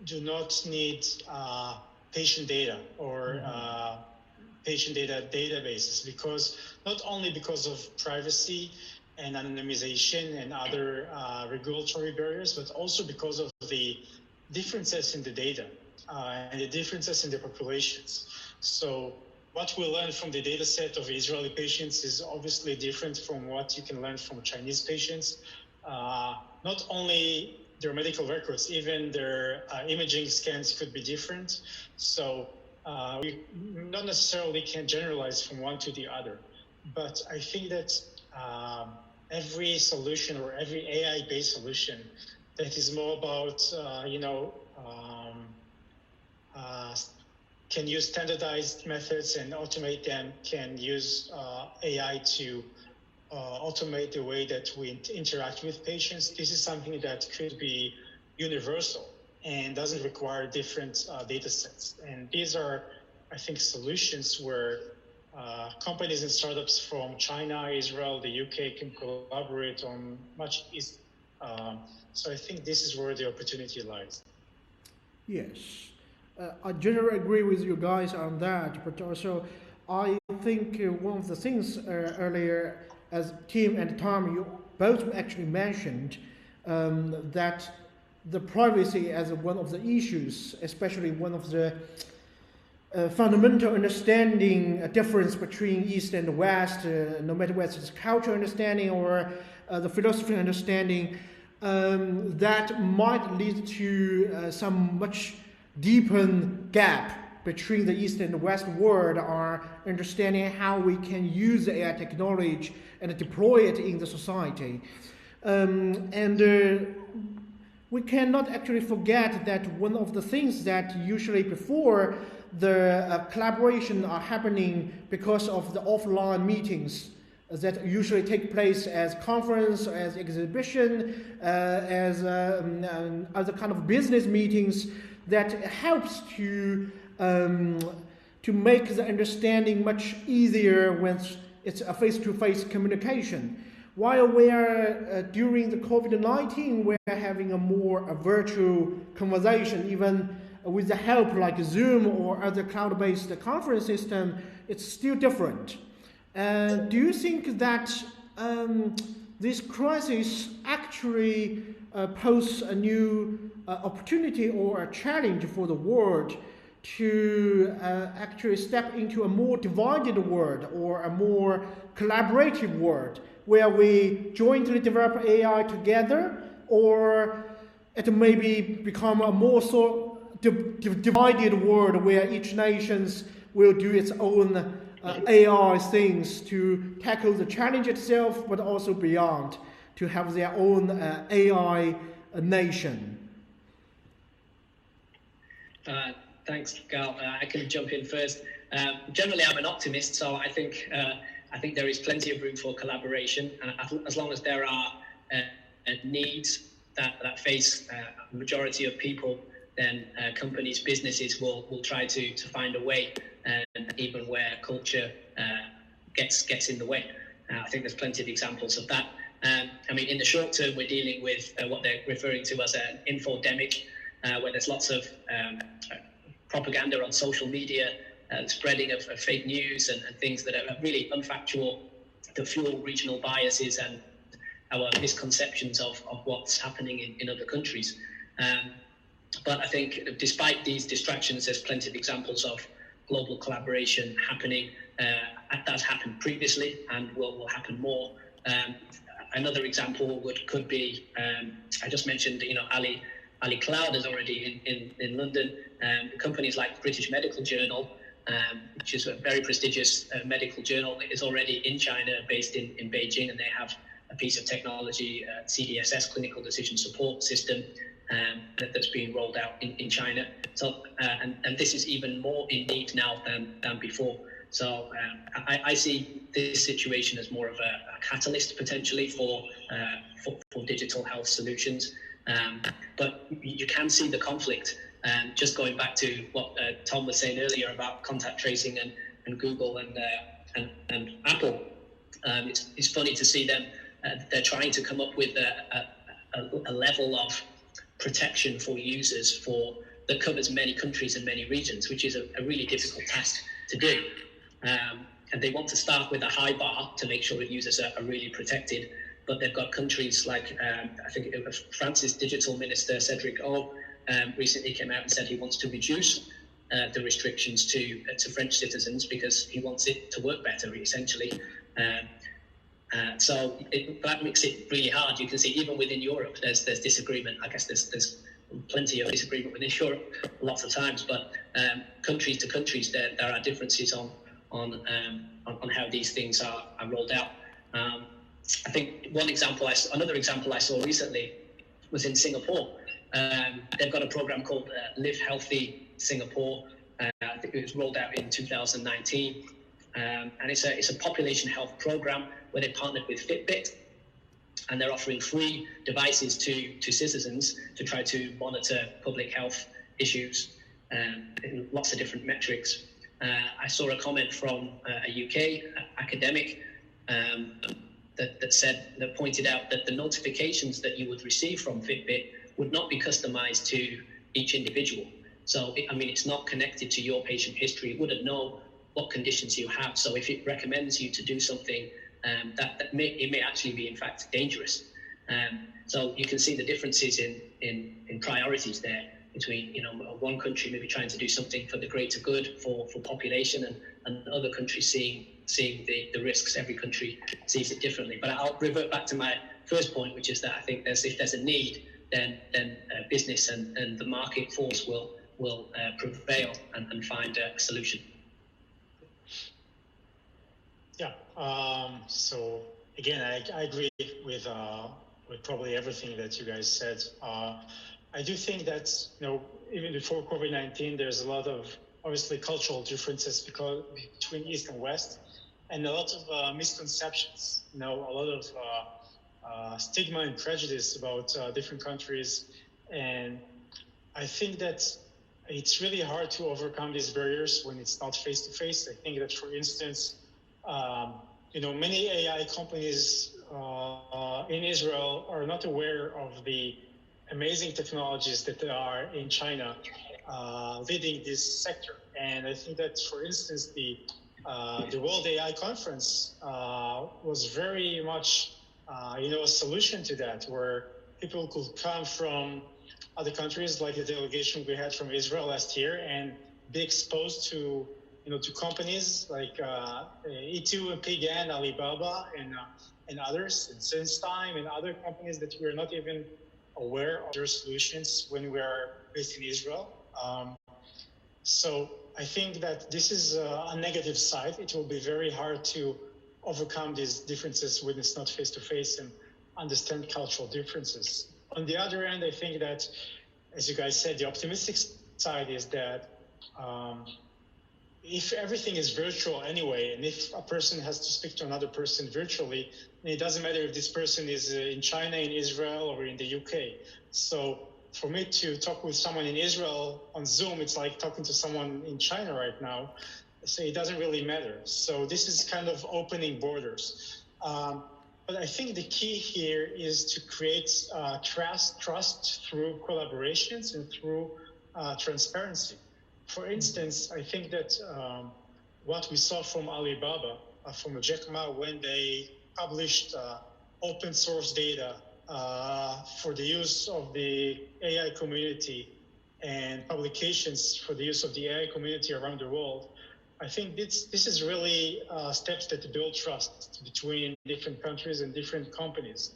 do not need patient data or patient data databases, because not only because of privacy and anonymization and other regulatory barriers, but also because of the differences in the data and the differences in the populations. So what we learn from the data set of Israeli patients is obviously different from what you can learn from Chinese patients. Not only their medical records, even their imaging scans could be different. So we not necessarily can generalize from one to the other. But I think that every solution or every AI-based solution that is more about, can use standardized methods and automate them, can use AI to automate the way that we interact with patients. This is something that could be universal and doesn't require different data sets. And these are, I think, solutions where companies and startups from China, Israel, the UK can collaborate on much easier. So I think this is where the opportunity lies. Yes, I generally agree with you guys on that, but also I think one of the things earlier, as Tim and Tom, you both actually mentioned that the privacy as one of the issues, especially one of the fundamental understanding difference between East and West, no matter whether it's cultural understanding or the philosophy understanding, that might lead to some much deeper gap between the East and the West world, are understanding how we can use the AI technology and deploy it in the society. We cannot actually forget that one of the things that usually before the collaboration are happening because of the offline meetings that usually take place as conference, as exhibition, as other kind of business meetings, that helps to make the understanding much easier when it's a face-to-face communication. While we are during the COVID-19, we're having a virtual conversation, even with the help like Zoom or other cloud-based conference system, it's still different. Do you think that this crisis actually poses a new opportunity or a challenge for the world to actually step into a more divided world or a more collaborative world where we jointly develop AI together, or it maybe become a more divided world where each nation will do its own AI things to tackle the challenge itself, but also beyond, to have their own AI nation? Thanks, Gao. I can jump in first. Generally, I'm an optimist, so I think there is plenty of room for collaboration, and as long as there are needs that face a majority of people, then companies, businesses will try to find a way, even where culture gets in the way. I think there's plenty of examples of that. I mean, in the short term, we're dealing with what they're referring to as an infodemic, where there's lots of propaganda on social media, spreading of fake news and things that are really unfactual, to fuel regional biases and our misconceptions of what's happening in other countries. But I think despite these distractions, there's plenty of examples of global collaboration happening. That's happened previously and will happen more. Another example could be, I just mentioned, Ali Cloud is already in London. Companies like British Medical Journal, which is a very prestigious medical journal, is already in China, based in Beijing, and they have a piece of technology, CDSS, Clinical Decision Support System, that's being rolled out in China. So, and this is even more in need now than before. So I see this situation as more of a catalyst potentially for digital health solutions. But you can see the conflict. Just going back to what Tom was saying earlier about contact tracing and Google and Apple, it's funny to see them. They're trying to come up with a level of protection for users that covers many countries and many regions, which is a really difficult task to do. And they want to start with a high bar to make sure that users are really protected. But they've got countries like, I think France's digital minister, Cédric O, recently came out and said he wants to reduce the restrictions to French citizens because he wants it to work better, essentially. So that makes it really hard. You can see even within Europe, there's disagreement. I guess there's plenty of disagreement within Europe lots of times, but countries to countries, there are differences on how these things are rolled out. I think another example I saw recently was in Singapore. They've got a program called Live Healthy Singapore. I think it was rolled out in 2019. And it's a population health program where they partnered with Fitbit, and they're offering free devices to citizens to try to monitor public health issues in lots of different metrics. I saw a comment from a UK academic that pointed out that the notifications that you would receive from Fitbit would not be customized to each individual. So, it's not connected to your patient history. It wouldn't know what conditions you have. So if it recommends you to do something, it may actually be, in fact, dangerous. So you can see the differences in priorities there between, one country maybe trying to do something for the greater good for population, and other countries seeing the risks. Every country sees it differently. But I'll revert back to my first point, which is that I think if there's a need, then business and the market force will prevail and find a solution. Yeah. So again, I agree with probably everything that you guys said. I do think that even before COVID-19, there's a lot of obviously cultural differences between East and West. and a lot of misconceptions, a lot of stigma and prejudice about different countries. And I think that it's really hard to overcome these barriers when it's not face-to-face. I think that, for instance, many AI companies in Israel are not aware of the amazing technologies that are in China leading this sector. And I think that, for instance, the World AI Conference was very much, a solution to that, where people could come from other countries, like the delegation we had from Israel last year, and be exposed to, to companies like E2 and Pigan, Alibaba, and others, and SenseTime, and other companies that we are not even aware of their solutions when we are based in Israel. So I think that this is a negative side. It will be very hard to overcome these differences when it's not face-to-face and understand cultural differences. On the other end, I think that, as you guys said, the optimistic side is that if everything is virtual anyway, and if a person has to speak to another person virtually, it doesn't matter if this person is in China, in Israel, or in the UK. So for me to talk with someone in Israel on Zoom, it's like talking to someone in China right now. So it doesn't really matter. So this is kind of opening borders. But I think the key here is to create trust through collaborations and through transparency. For instance, I think that what we saw from Alibaba, from Jack Ma, when they published open source data for the use of the AI community and publications for the use of the AI community around the world, I think this is really steps that build trust between different countries and different companies.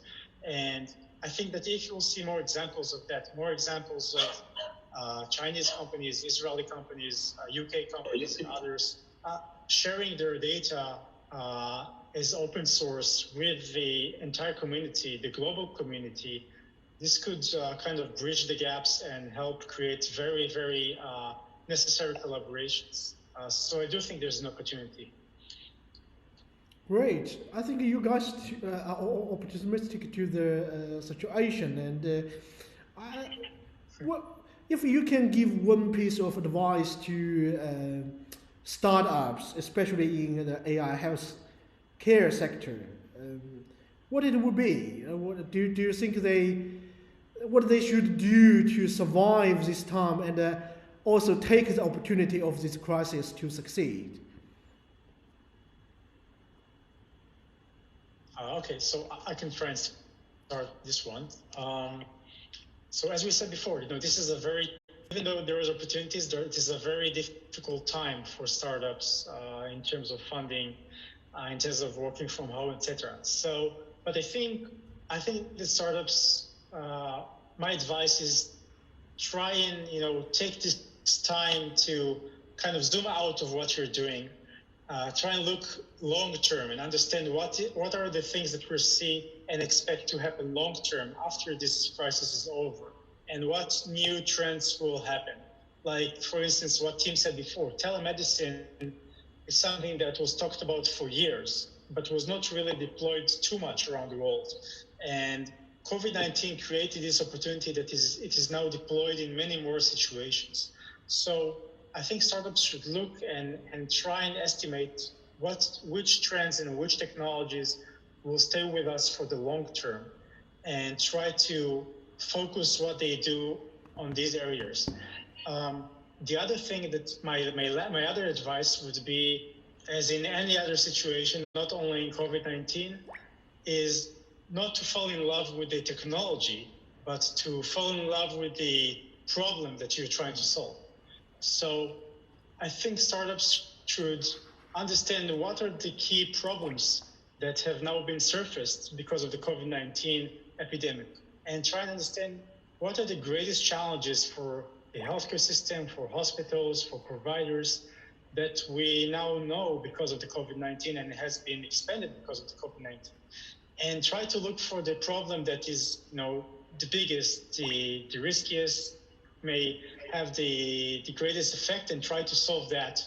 And I think that if you'll see more examples of that, more examples of Chinese companies, Israeli companies, UK companies, and others sharing their data as open source with the entire community, the global community, this could kind of bridge the gaps and help create very, very necessary collaborations. So I do think there's an opportunity. Great. I think you guys are optimistic to the situation. And if you can give one piece of advice to startups, especially in the AI health care sector, what it would be? Do you think what they should do to survive this time and also take the opportunity of this crisis to succeed? Okay, so I can try and start this one. So as we said before, this is even though there is opportunities, it is a very difficult time for startups in terms of funding, in terms of working from home, etc. So, but I think the startups, my advice is try and, take this time to kind of zoom out of what you're doing. Try and look long term and understand what are the things that we see and expect to happen long term after this crisis is over, and what new trends will happen. Like, for instance, what Tim said before, telemedicine is something that was talked about for years, but was not really deployed too much around the world. And COVID-19 created this opportunity that it is now deployed in many more situations. So I think startups should look and try and estimate which trends and which technologies will stay with us for the long term, and try to focus what they do on these areas. The other thing that my other advice would be, as in any other situation, not only in COVID-19, is not to fall in love with the technology, but to fall in love with the problem that you're trying to solve. So I think startups should understand what are the key problems that have now been surfaced because of the COVID-19 epidemic, and try and understand what are the greatest challenges for the healthcare system, for hospitals, for providers, that we now know because of the COVID-19 and has been expanded because of the COVID-19. And try to look for the problem that is, the biggest, the riskiest, may have the greatest effect, and try to solve that.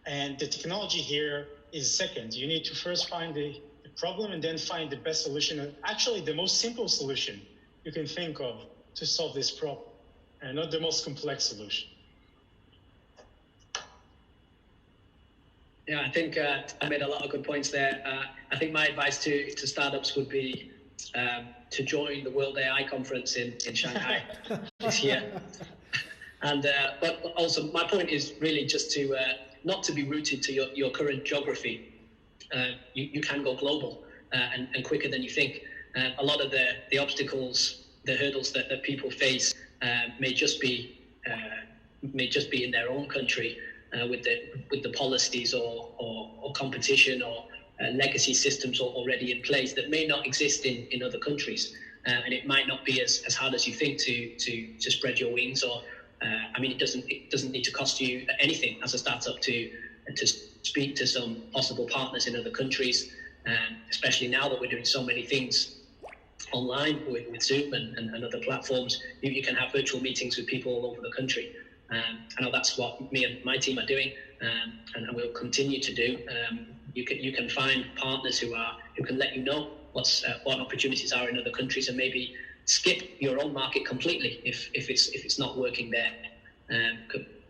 And the technology here is second. You need to first find the problem and then find the best solution. Actually, the most simple solution you can think of to solve this problem, and not the most complex solution. Yeah, I think I made a lot of good points there. I think my advice to startups would be to join the World AI Conference in Shanghai this year. And but also my point is really just to not to be rooted to your current geography. You can go global and quicker than you think. A lot of the obstacles, the hurdles that people face may just be in their own country with the policies or competition or legacy systems already in place that may not exist in other countries, and it might not be as hard as you think to spread your wings. Or I mean, it doesn't need to cost you anything as a startup to speak to some possible partners in other countries, especially now that we're doing so many things online with Zoom and other platforms. You can have virtual meetings with people all over the country. I know that's what me and my team are doing, and we'll continue to do. You can find partners who can let you know what opportunities are in other countries, and maybe skip your own market completely if it's not working there.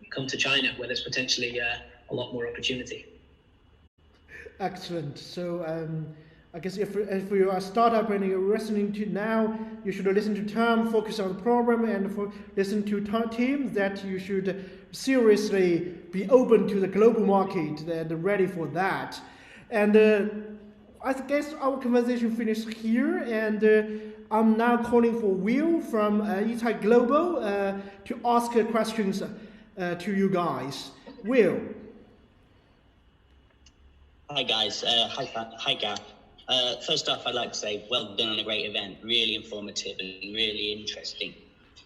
Come to China, where there's potentially a lot more opportunity. Excellent. So I guess if you are a startup and you're listening to now, you should listen to Tom, focus on the problem, and listen to Tim, that you should seriously be open to the global market and ready for that. And I guess our conversation finished here, and I'm now calling for Will from Yitai Global to ask questions to you guys. Will. Hi guys, hi Gao. First off, I'd like to say well done on a great event, really informative and really interesting.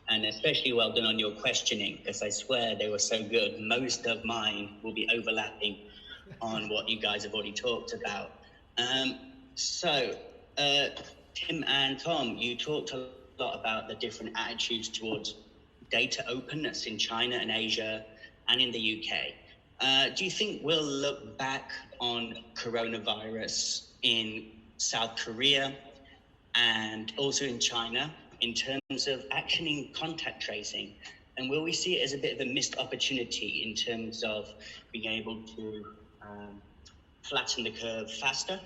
And especially well done on your questioning, because I swear they were so good. Most of mine will be overlapping on what you guys have already talked about. Tim and Tom, you talked a lot about the different attitudes towards data openness in China and Asia and in the UK. Do you think we'll look back on coronavirus in South Korea and also in China in terms of actioning contact tracing? And will we see it as a bit of a missed opportunity in terms of being able to flatten the curve faster?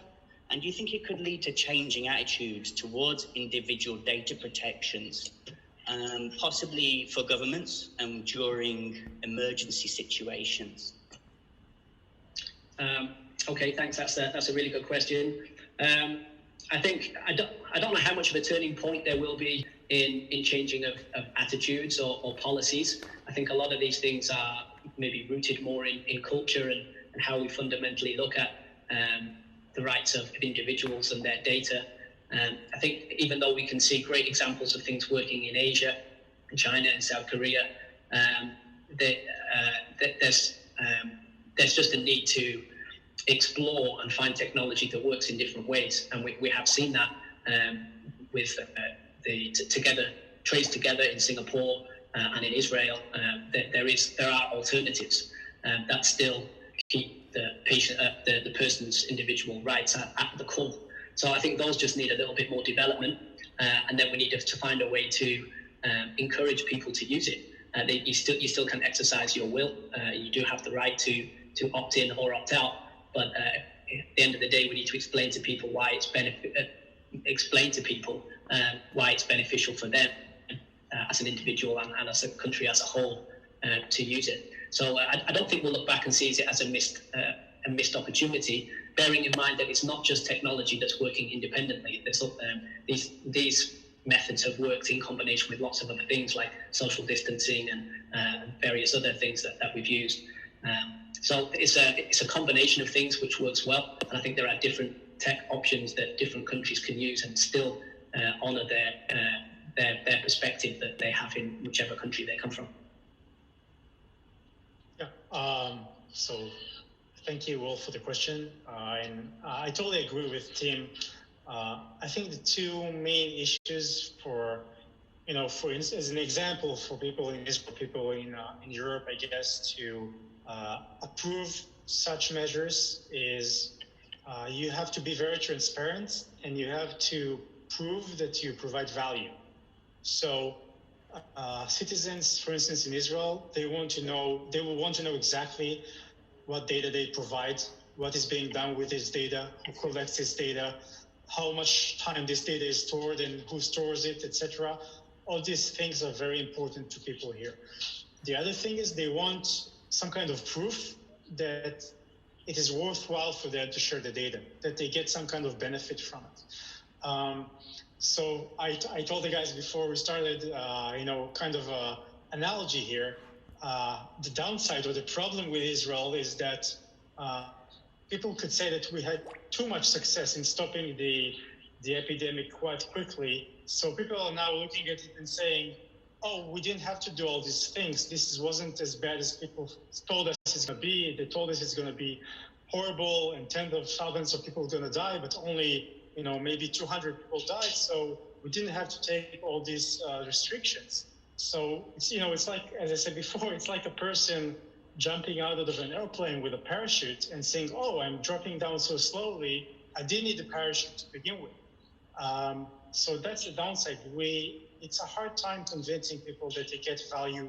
And do you think it could lead to changing attitudes towards individual data protections, possibly for governments and during emergency situations? Okay, thanks. That's a really good question. I think I don't know how much of a turning point there will be in changing of attitudes or policies. I think a lot of these things are maybe rooted more in culture and how we fundamentally look at the rights of individuals and their data. I think even though we can see great examples of things working in Asia, in China and South Korea, there's just a need to explore and find technology that works in different ways, and we have seen that with the Trace Together in Singapore and in Israel. There are alternatives that still keep the person's individual rights at the core. So I think those just need a little bit more development, and then we need to find a way to encourage people to use it. You still can exercise your will. You do have the right to opt in or opt out. But at the end of the day, we need to explain to people why it's beneficial for them as an individual and as a country as a whole to use it. So I don't think we'll look back and see it as a missed opportunity, bearing in mind that it's not just technology that's working independently. These methods have worked in combination with lots of other things like social distancing and various other things that we've used. So it's a combination of things which works well, and I think there are different tech options that different countries can use and still honour their perspective that they have in whichever country they come from. Yeah. So thank you all for the question, and I totally agree with Tim. I think the two main issues for instance, as an example, for people in Israel, people in Europe, I guess, to approve such measures is you have to be very transparent and you have to prove that you provide value. So citizens, for instance, in Israel, they will want to know exactly what data they provide, what is being done with this data, who collects this data, how much time this data is stored and who stores it, etc. All these things are very important to people here. The other thing is they want some kind of proof that it is worthwhile for them to share the data, that they get some kind of benefit from it. So I told the guys before we started, kind of an analogy here. The downside or the problem with Israel is that people could say that we had too much success in stopping the epidemic quite quickly. So people are now looking at it and saying, oh, we didn't have to do all these things. This wasn't as bad as people told us it's going to be. They told us it's going to be horrible and tens of thousands of people are going to die, but only maybe 200 people died. So we didn't have to take all these restrictions. So it's like, as I said before, it's like a person jumping out of an airplane with a parachute and saying, oh, I'm dropping down so slowly. I didn't need the parachute to begin with. So that's the downside. It's a hard time convincing people that they get value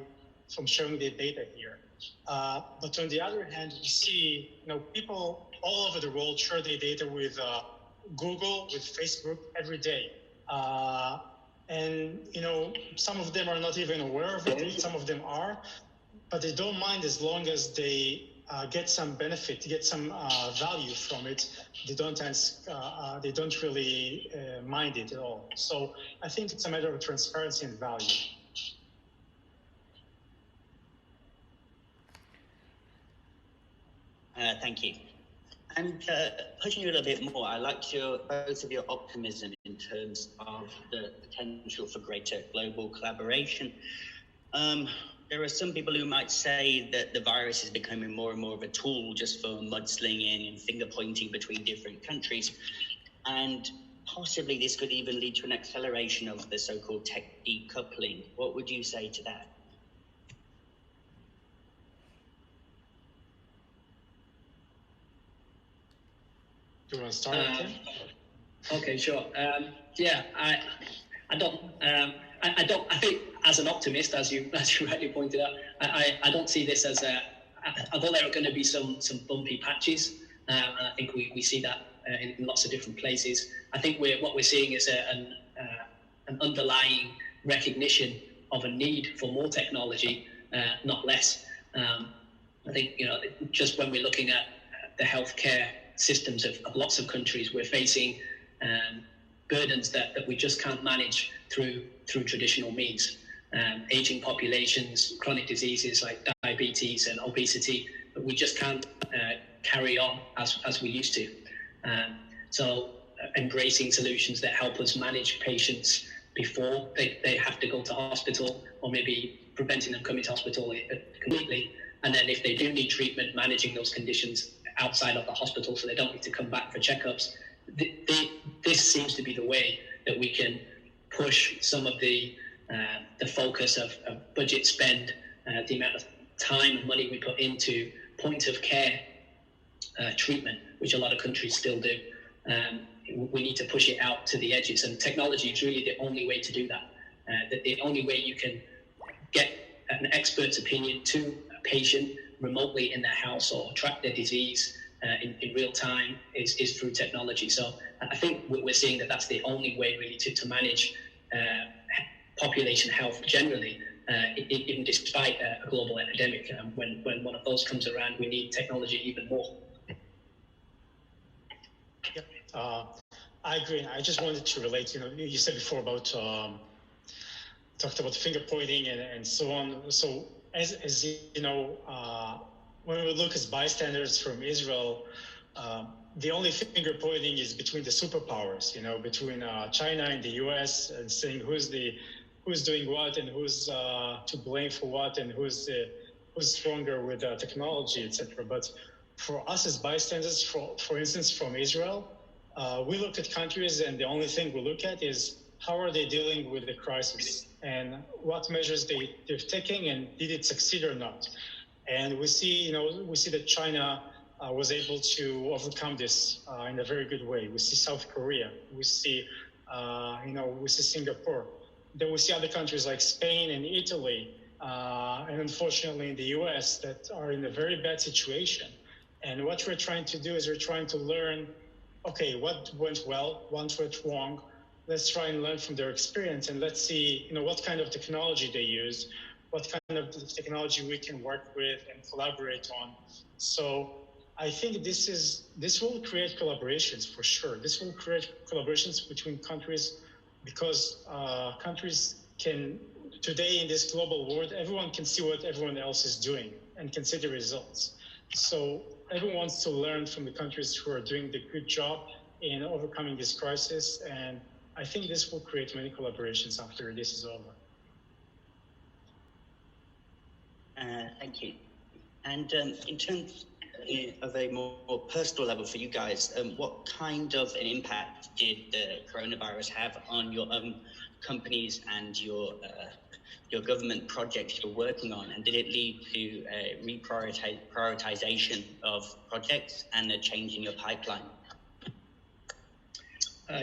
from sharing their data here. But on the other hand, we see people all over the world share their data with Google, with Facebook every day. And some of them are not even aware of it. Some of them are, but they don't mind as long as they get some benefit, get some value from it. They don't really mind it at all. So I think it's a matter of transparency and value. Thank you. And pushing you a little bit more, I liked both of your optimism in terms of the potential for greater global collaboration. There are some people who might say that the virus is becoming more and more of a tool just for mudslinging and finger pointing between different countries. And possibly this could even lead to an acceleration of the so-called tech decoupling. What would you say to that? Do you want to start, Tim? Okay, sure. I think as an optimist, as you rightly pointed out, I don't see this as although there are going to be some bumpy patches, and I think we see that in lots of different places. I think what we're seeing is an underlying recognition of a need for more technology, not less. I think just when we're looking at the healthcare systems of lots of countries, we're facing burdens that we just can't manage through traditional means. Aging populations, chronic diseases like diabetes and obesity, but we just can't carry on as we used to. So embracing solutions that help us manage patients before they have to go to hospital, or maybe preventing them coming to hospital completely. And then if they do need treatment, managing those conditions outside of the hospital so they don't need to come back for checkups. This seems to be the way that we can push some of the focus of budget spend, the amount of time and money we put into point of care treatment, which a lot of countries still do. We need to push it out to the edges, and technology is really the only way to do that. The only way you can get an expert's opinion to a patient remotely in their house or track their disease in real time is through technology. So I think we're seeing that that's the only way really to manage population health generally, even despite a global epidemic. When one of those comes around, we need technology even more. I agree. I just wanted to relate, you said before about, talked about finger pointing and so on. So as you know, when we look as bystanders from Israel, the only finger pointing is between the superpowers, between China and the US, and saying who's doing what and who's to blame for what and who's stronger with technology, etc. But for us as bystanders, for instance, from Israel, we look at countries and the only thing we look at is how are they dealing with the crisis and what measures they're taking and did it succeed or not. And we see that China was able to overcome this in a very good way. We see South Korea, we see, we see Singapore. Then we see other countries like Spain and Italy, and unfortunately in the US, that are in a very bad situation. And what we're trying to do is we're trying to learn, okay, what went well, what went wrong. Let's try and learn from their experience, and let's see, what kind of technology they use, what kind of technology we can work with and collaborate on. So I think this will create collaborations for sure. This will create collaborations between countries, because countries can, today in this global world, everyone can see what everyone else is doing and can see the results. So everyone wants to learn from the countries who are doing the good job in overcoming this crisis. And I think this will create many collaborations after this is over. Thank you. And in terms of a more personal level for you guys, what kind of an impact did the coronavirus have on your own companies and your government projects you're working on? And did it lead to a prioritization of projects and a change in your pipeline?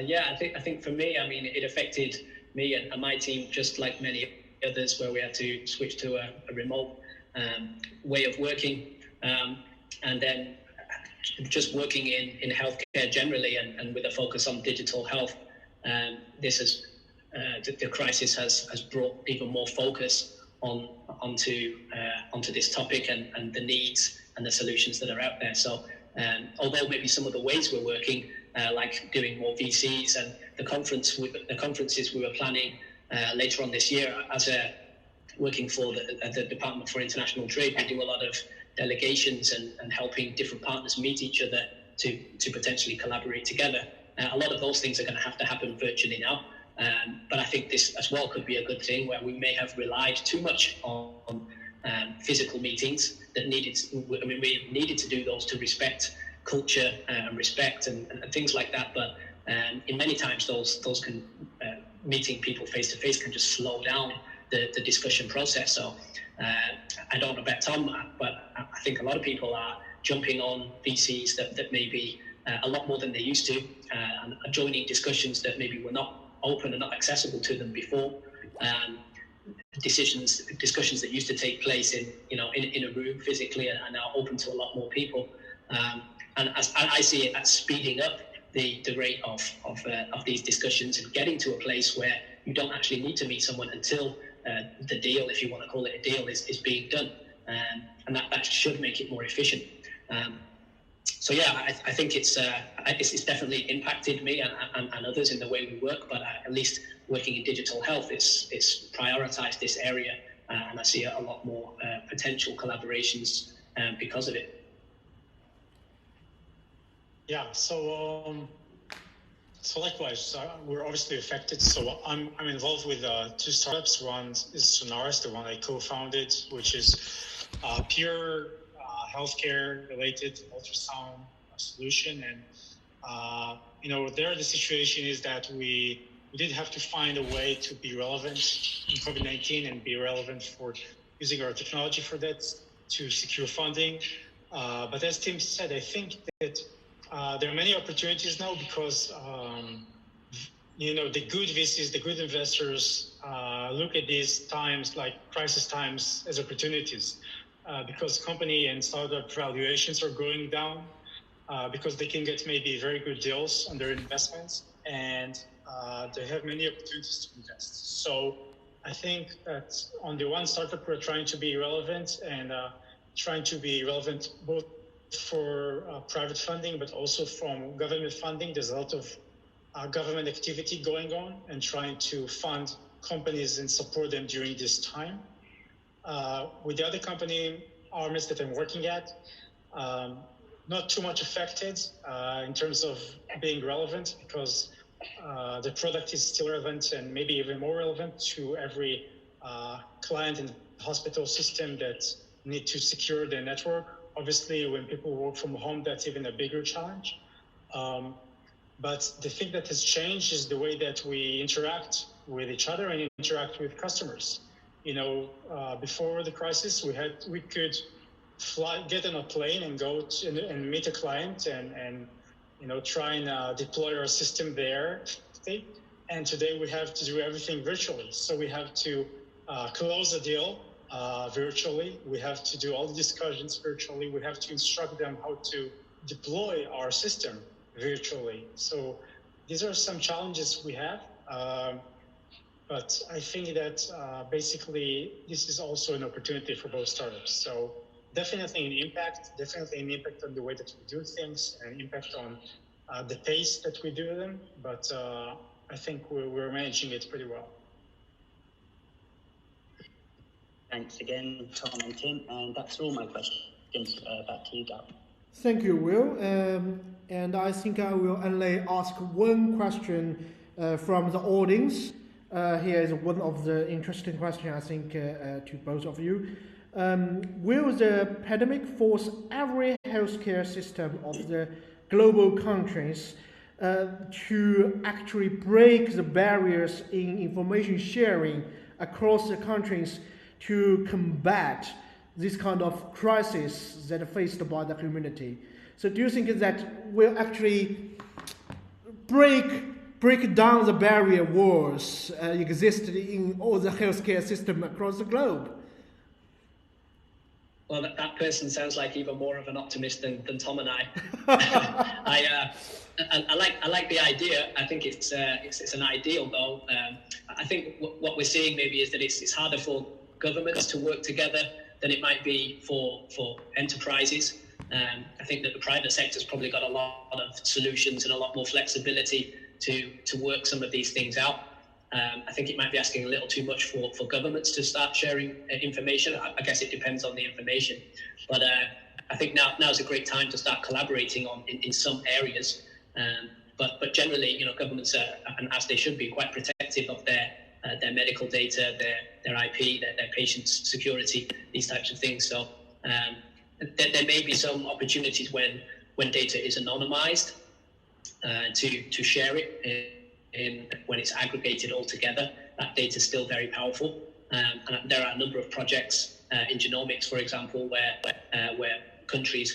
Yeah, I think for me, I mean, it affected me and my team just like many others, where we had to switch to a remote way of working, and then just working in healthcare generally, and with a focus on digital health. This has the crisis has brought even more focus onto this topic and the needs and the solutions that are out there. So although maybe some of the ways we're working, like doing more VCs and the conferences we were planning later on this year, as working for the Department for International Trade, we do a lot of delegations and helping different partners meet each other to potentially collaborate together. A lot of those things are going to have to happen virtually now. But I think this as well could be a good thing, where we may have relied too much on physical meetings we needed to do those to respect culture and respect and things like that. But in many times those can meeting people face to face can just slow down the discussion process. So I don't know about Tom, but I think a lot of people are jumping on VCs that may be a lot more than they used to, and are joining discussions that maybe were not open and not accessible to them before. Discussions that used to take place in a room physically are now open to a lot more people. And as I see it, as speeding up the rate of these discussions and getting to a place where you don't actually need to meet someone until the deal, if you want to call it a deal, is being done, and that should make it more efficient. So yeah, I think it's definitely impacted me and others in the way we work, but at least working in digital health, it's prioritized this area, and I see a lot more potential collaborations because of it. Yeah, so likewise, we're obviously affected. So I'm involved with two startups. One is Sonaris, the one I co-founded, which is pure healthcare related ultrasound solution. And there the situation is that we did have to find a way to be relevant in COVID-19 and be relevant for using our technology for that, to secure funding. But as Tim said, I think that there are many opportunities now, because the good VCs, the good investors look at these times, like crisis times, as opportunities, because company and startup valuations are going down, because they can get maybe very good deals on their investments, and they have many opportunities to invest. So I think that on the one, startup, we're trying to be relevant, and trying to be relevant both for private funding, but also from government funding. There's a lot of government activity going on, and trying to fund companies and support them during this time. With the other company, Armis, that I'm working at, not too much affected in terms of being relevant, because the product is still relevant, and maybe even more relevant to every client and hospital system that need to secure their network. Obviously, when people work from home, that's even a bigger challenge. But the thing that has changed is the way that we interact with each other and interact with customers. Before the crisis, we could get on a plane and go and meet a client and try and deploy our system there. And today we have to do everything virtually. So we have to close a deal virtually. We have to do all the discussions virtually. We have to instruct them how to deploy our system virtually. So these are some challenges we have. But I think that basically this is also an opportunity for both startups. So definitely an impact on the way that we do things, and impact on the pace that we do them. But I think we're managing it pretty well. Thanks again, Tom and Tim. And that's all my questions. Back to you, Gao. Thank you, Will. And I think I will only ask one question from the audience. Here is one of the interesting questions, I think, to both of you. Will the pandemic force every healthcare system of the global countries to actually break the barriers in information sharing across the countries to combat this kind of crisis that are faced by the community? So do you think that will actually break down the barrier walls existed in all the healthcare system across the globe? Well, that person sounds like even more of an optimist than Tom and I. I like the idea. I think it's an ideal, though. I think what we're seeing maybe is that it's harder for governments to work together than it might be for enterprises. I think that the private sector's probably got a lot of solutions and a lot more flexibility to work some of these things out. I think it might be asking a little too much for governments to start sharing information. I guess it depends on the information. But I think now's a great time to start collaborating in some areas. But generally, governments are, and as they should be, quite protective of their medical data, their IP, their patients' security, these types of things. So there may be some opportunities when data is anonymized to share it. When it's aggregated all together, that data is still very powerful. And there are a number of projects in genomics, for example, where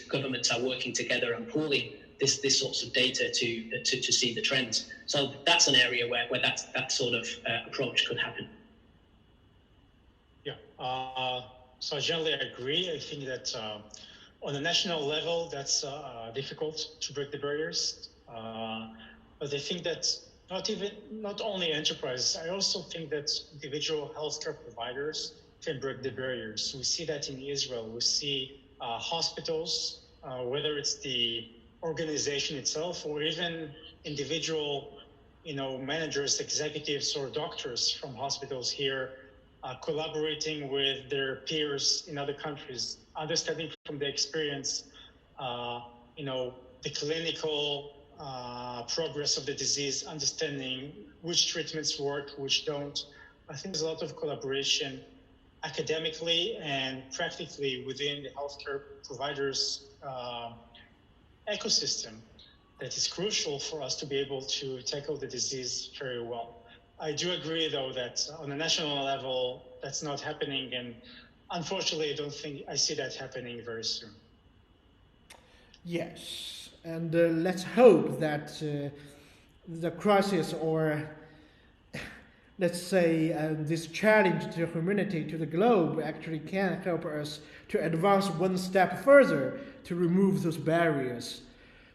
governments are working together and pooling this sorts of data to see the trends. So that's an area where that sort of approach could happen. Yeah. So I generally agree. I think that on a national level, that's difficult to break the barriers. But I think that not only enterprises, I also think that individual healthcare providers can break the barriers. We see that in Israel. We see hospitals, whether it's the organization itself or even individual, managers, executives, or doctors from hospitals here, collaborating with their peers in other countries, understanding from the experience, the clinical progress of the disease, understanding which treatments work, which don't. I think there's a lot of collaboration academically and practically within the healthcare providers' ecosystem that is crucial for us to be able to tackle the disease very well. I do agree, though, that on a national level, that's not happening, and unfortunately, I don't think I see that happening very soon. Yes, and let's hope that the crisis, or let's say this challenge to humanity, to the globe, actually can help us to advance one step further to remove those barriers.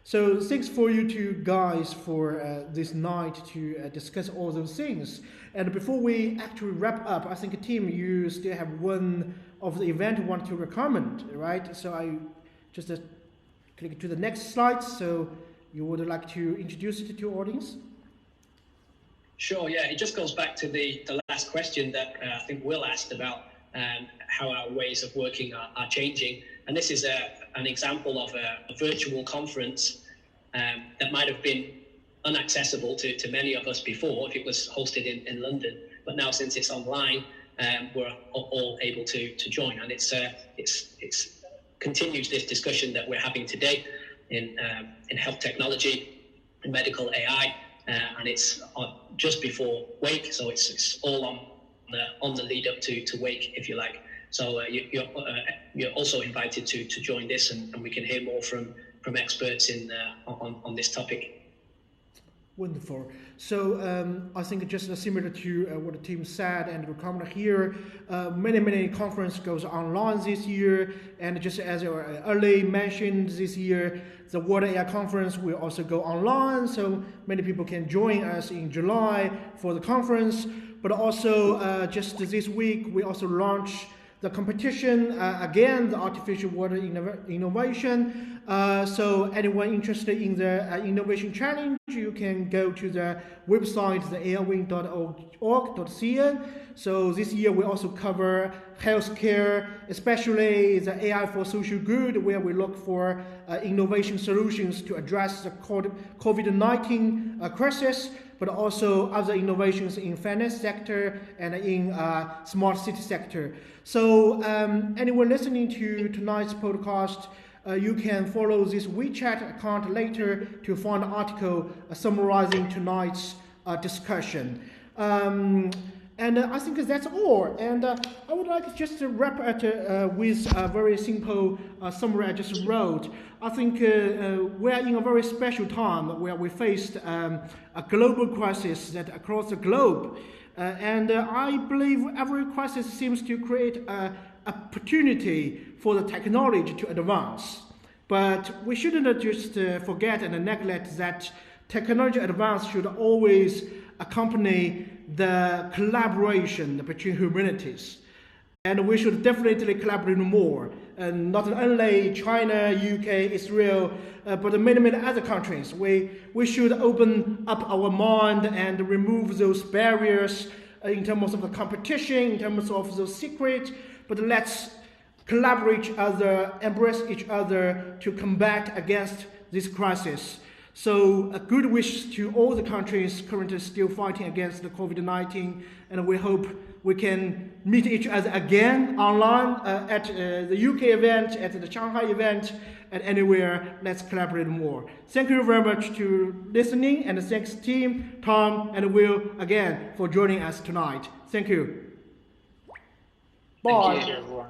So thanks for you two guys for this night to discuss all those things. And before we actually wrap up, I think, Tim, you still have one of the event you want to recommend, right? So I just click to the next slide. So you would like to introduce it to your audience? Sure, yeah. It just goes back to the last question that I think Will asked about how our ways of working are changing. And this is an example of a virtual conference that might have been inaccessible to many of us before if it was hosted in London. But now, since it's online, we're all able to join. And it's continues this discussion that we're having today in health technology, in medical AI, and it's just before Wake, so it's all on the lead up to Wake, if you like. So you're also invited to join this, and we can hear more from experts on this topic. Wonderful. So I think just similar to what the team said and the comment here, many conferences goes online this year, and just as I early mentioned this year, the World AI Conference will also go online, so many people can join us in July for the conference. But also just this week, we also launched the competition, again, the artificial water innovation. So anyone interested in the innovation challenge, you can go to the website, the airwing.org.cn. So this year we also cover healthcare, especially the AI for social good, where we look for innovation solutions to address the COVID-19 crisis, but also other innovations in finance sector and in smart city sector. So anyone listening to tonight's podcast, you can follow this WeChat account later to find an article summarizing tonight's discussion. And I think that's all. And I would like just to wrap it with a very simple summary I just wrote. I think we're in a very special time where we faced a global crisis that across the globe. And I believe every crisis seems to create an opportunity for the technology to advance. But we shouldn't just forget and neglect that technology advance should always accompany the collaboration between humanities. And we should definitely collaborate more. And not only China, UK, Israel, but many other countries. We should open up our mind and remove those barriers in terms of the competition, in terms of the secret. But let's collaborate each other, embrace each other to combat against this crisis. So a good wish to all the countries currently still fighting against the COVID-19, and we hope we can meet each other again online at the UK event, at the Shanghai event, and anywhere. Let's collaborate more. Thank you very much to listening, and thanks team, Tom and Will again for joining us tonight. Thank you. Bye. Thank you, everyone.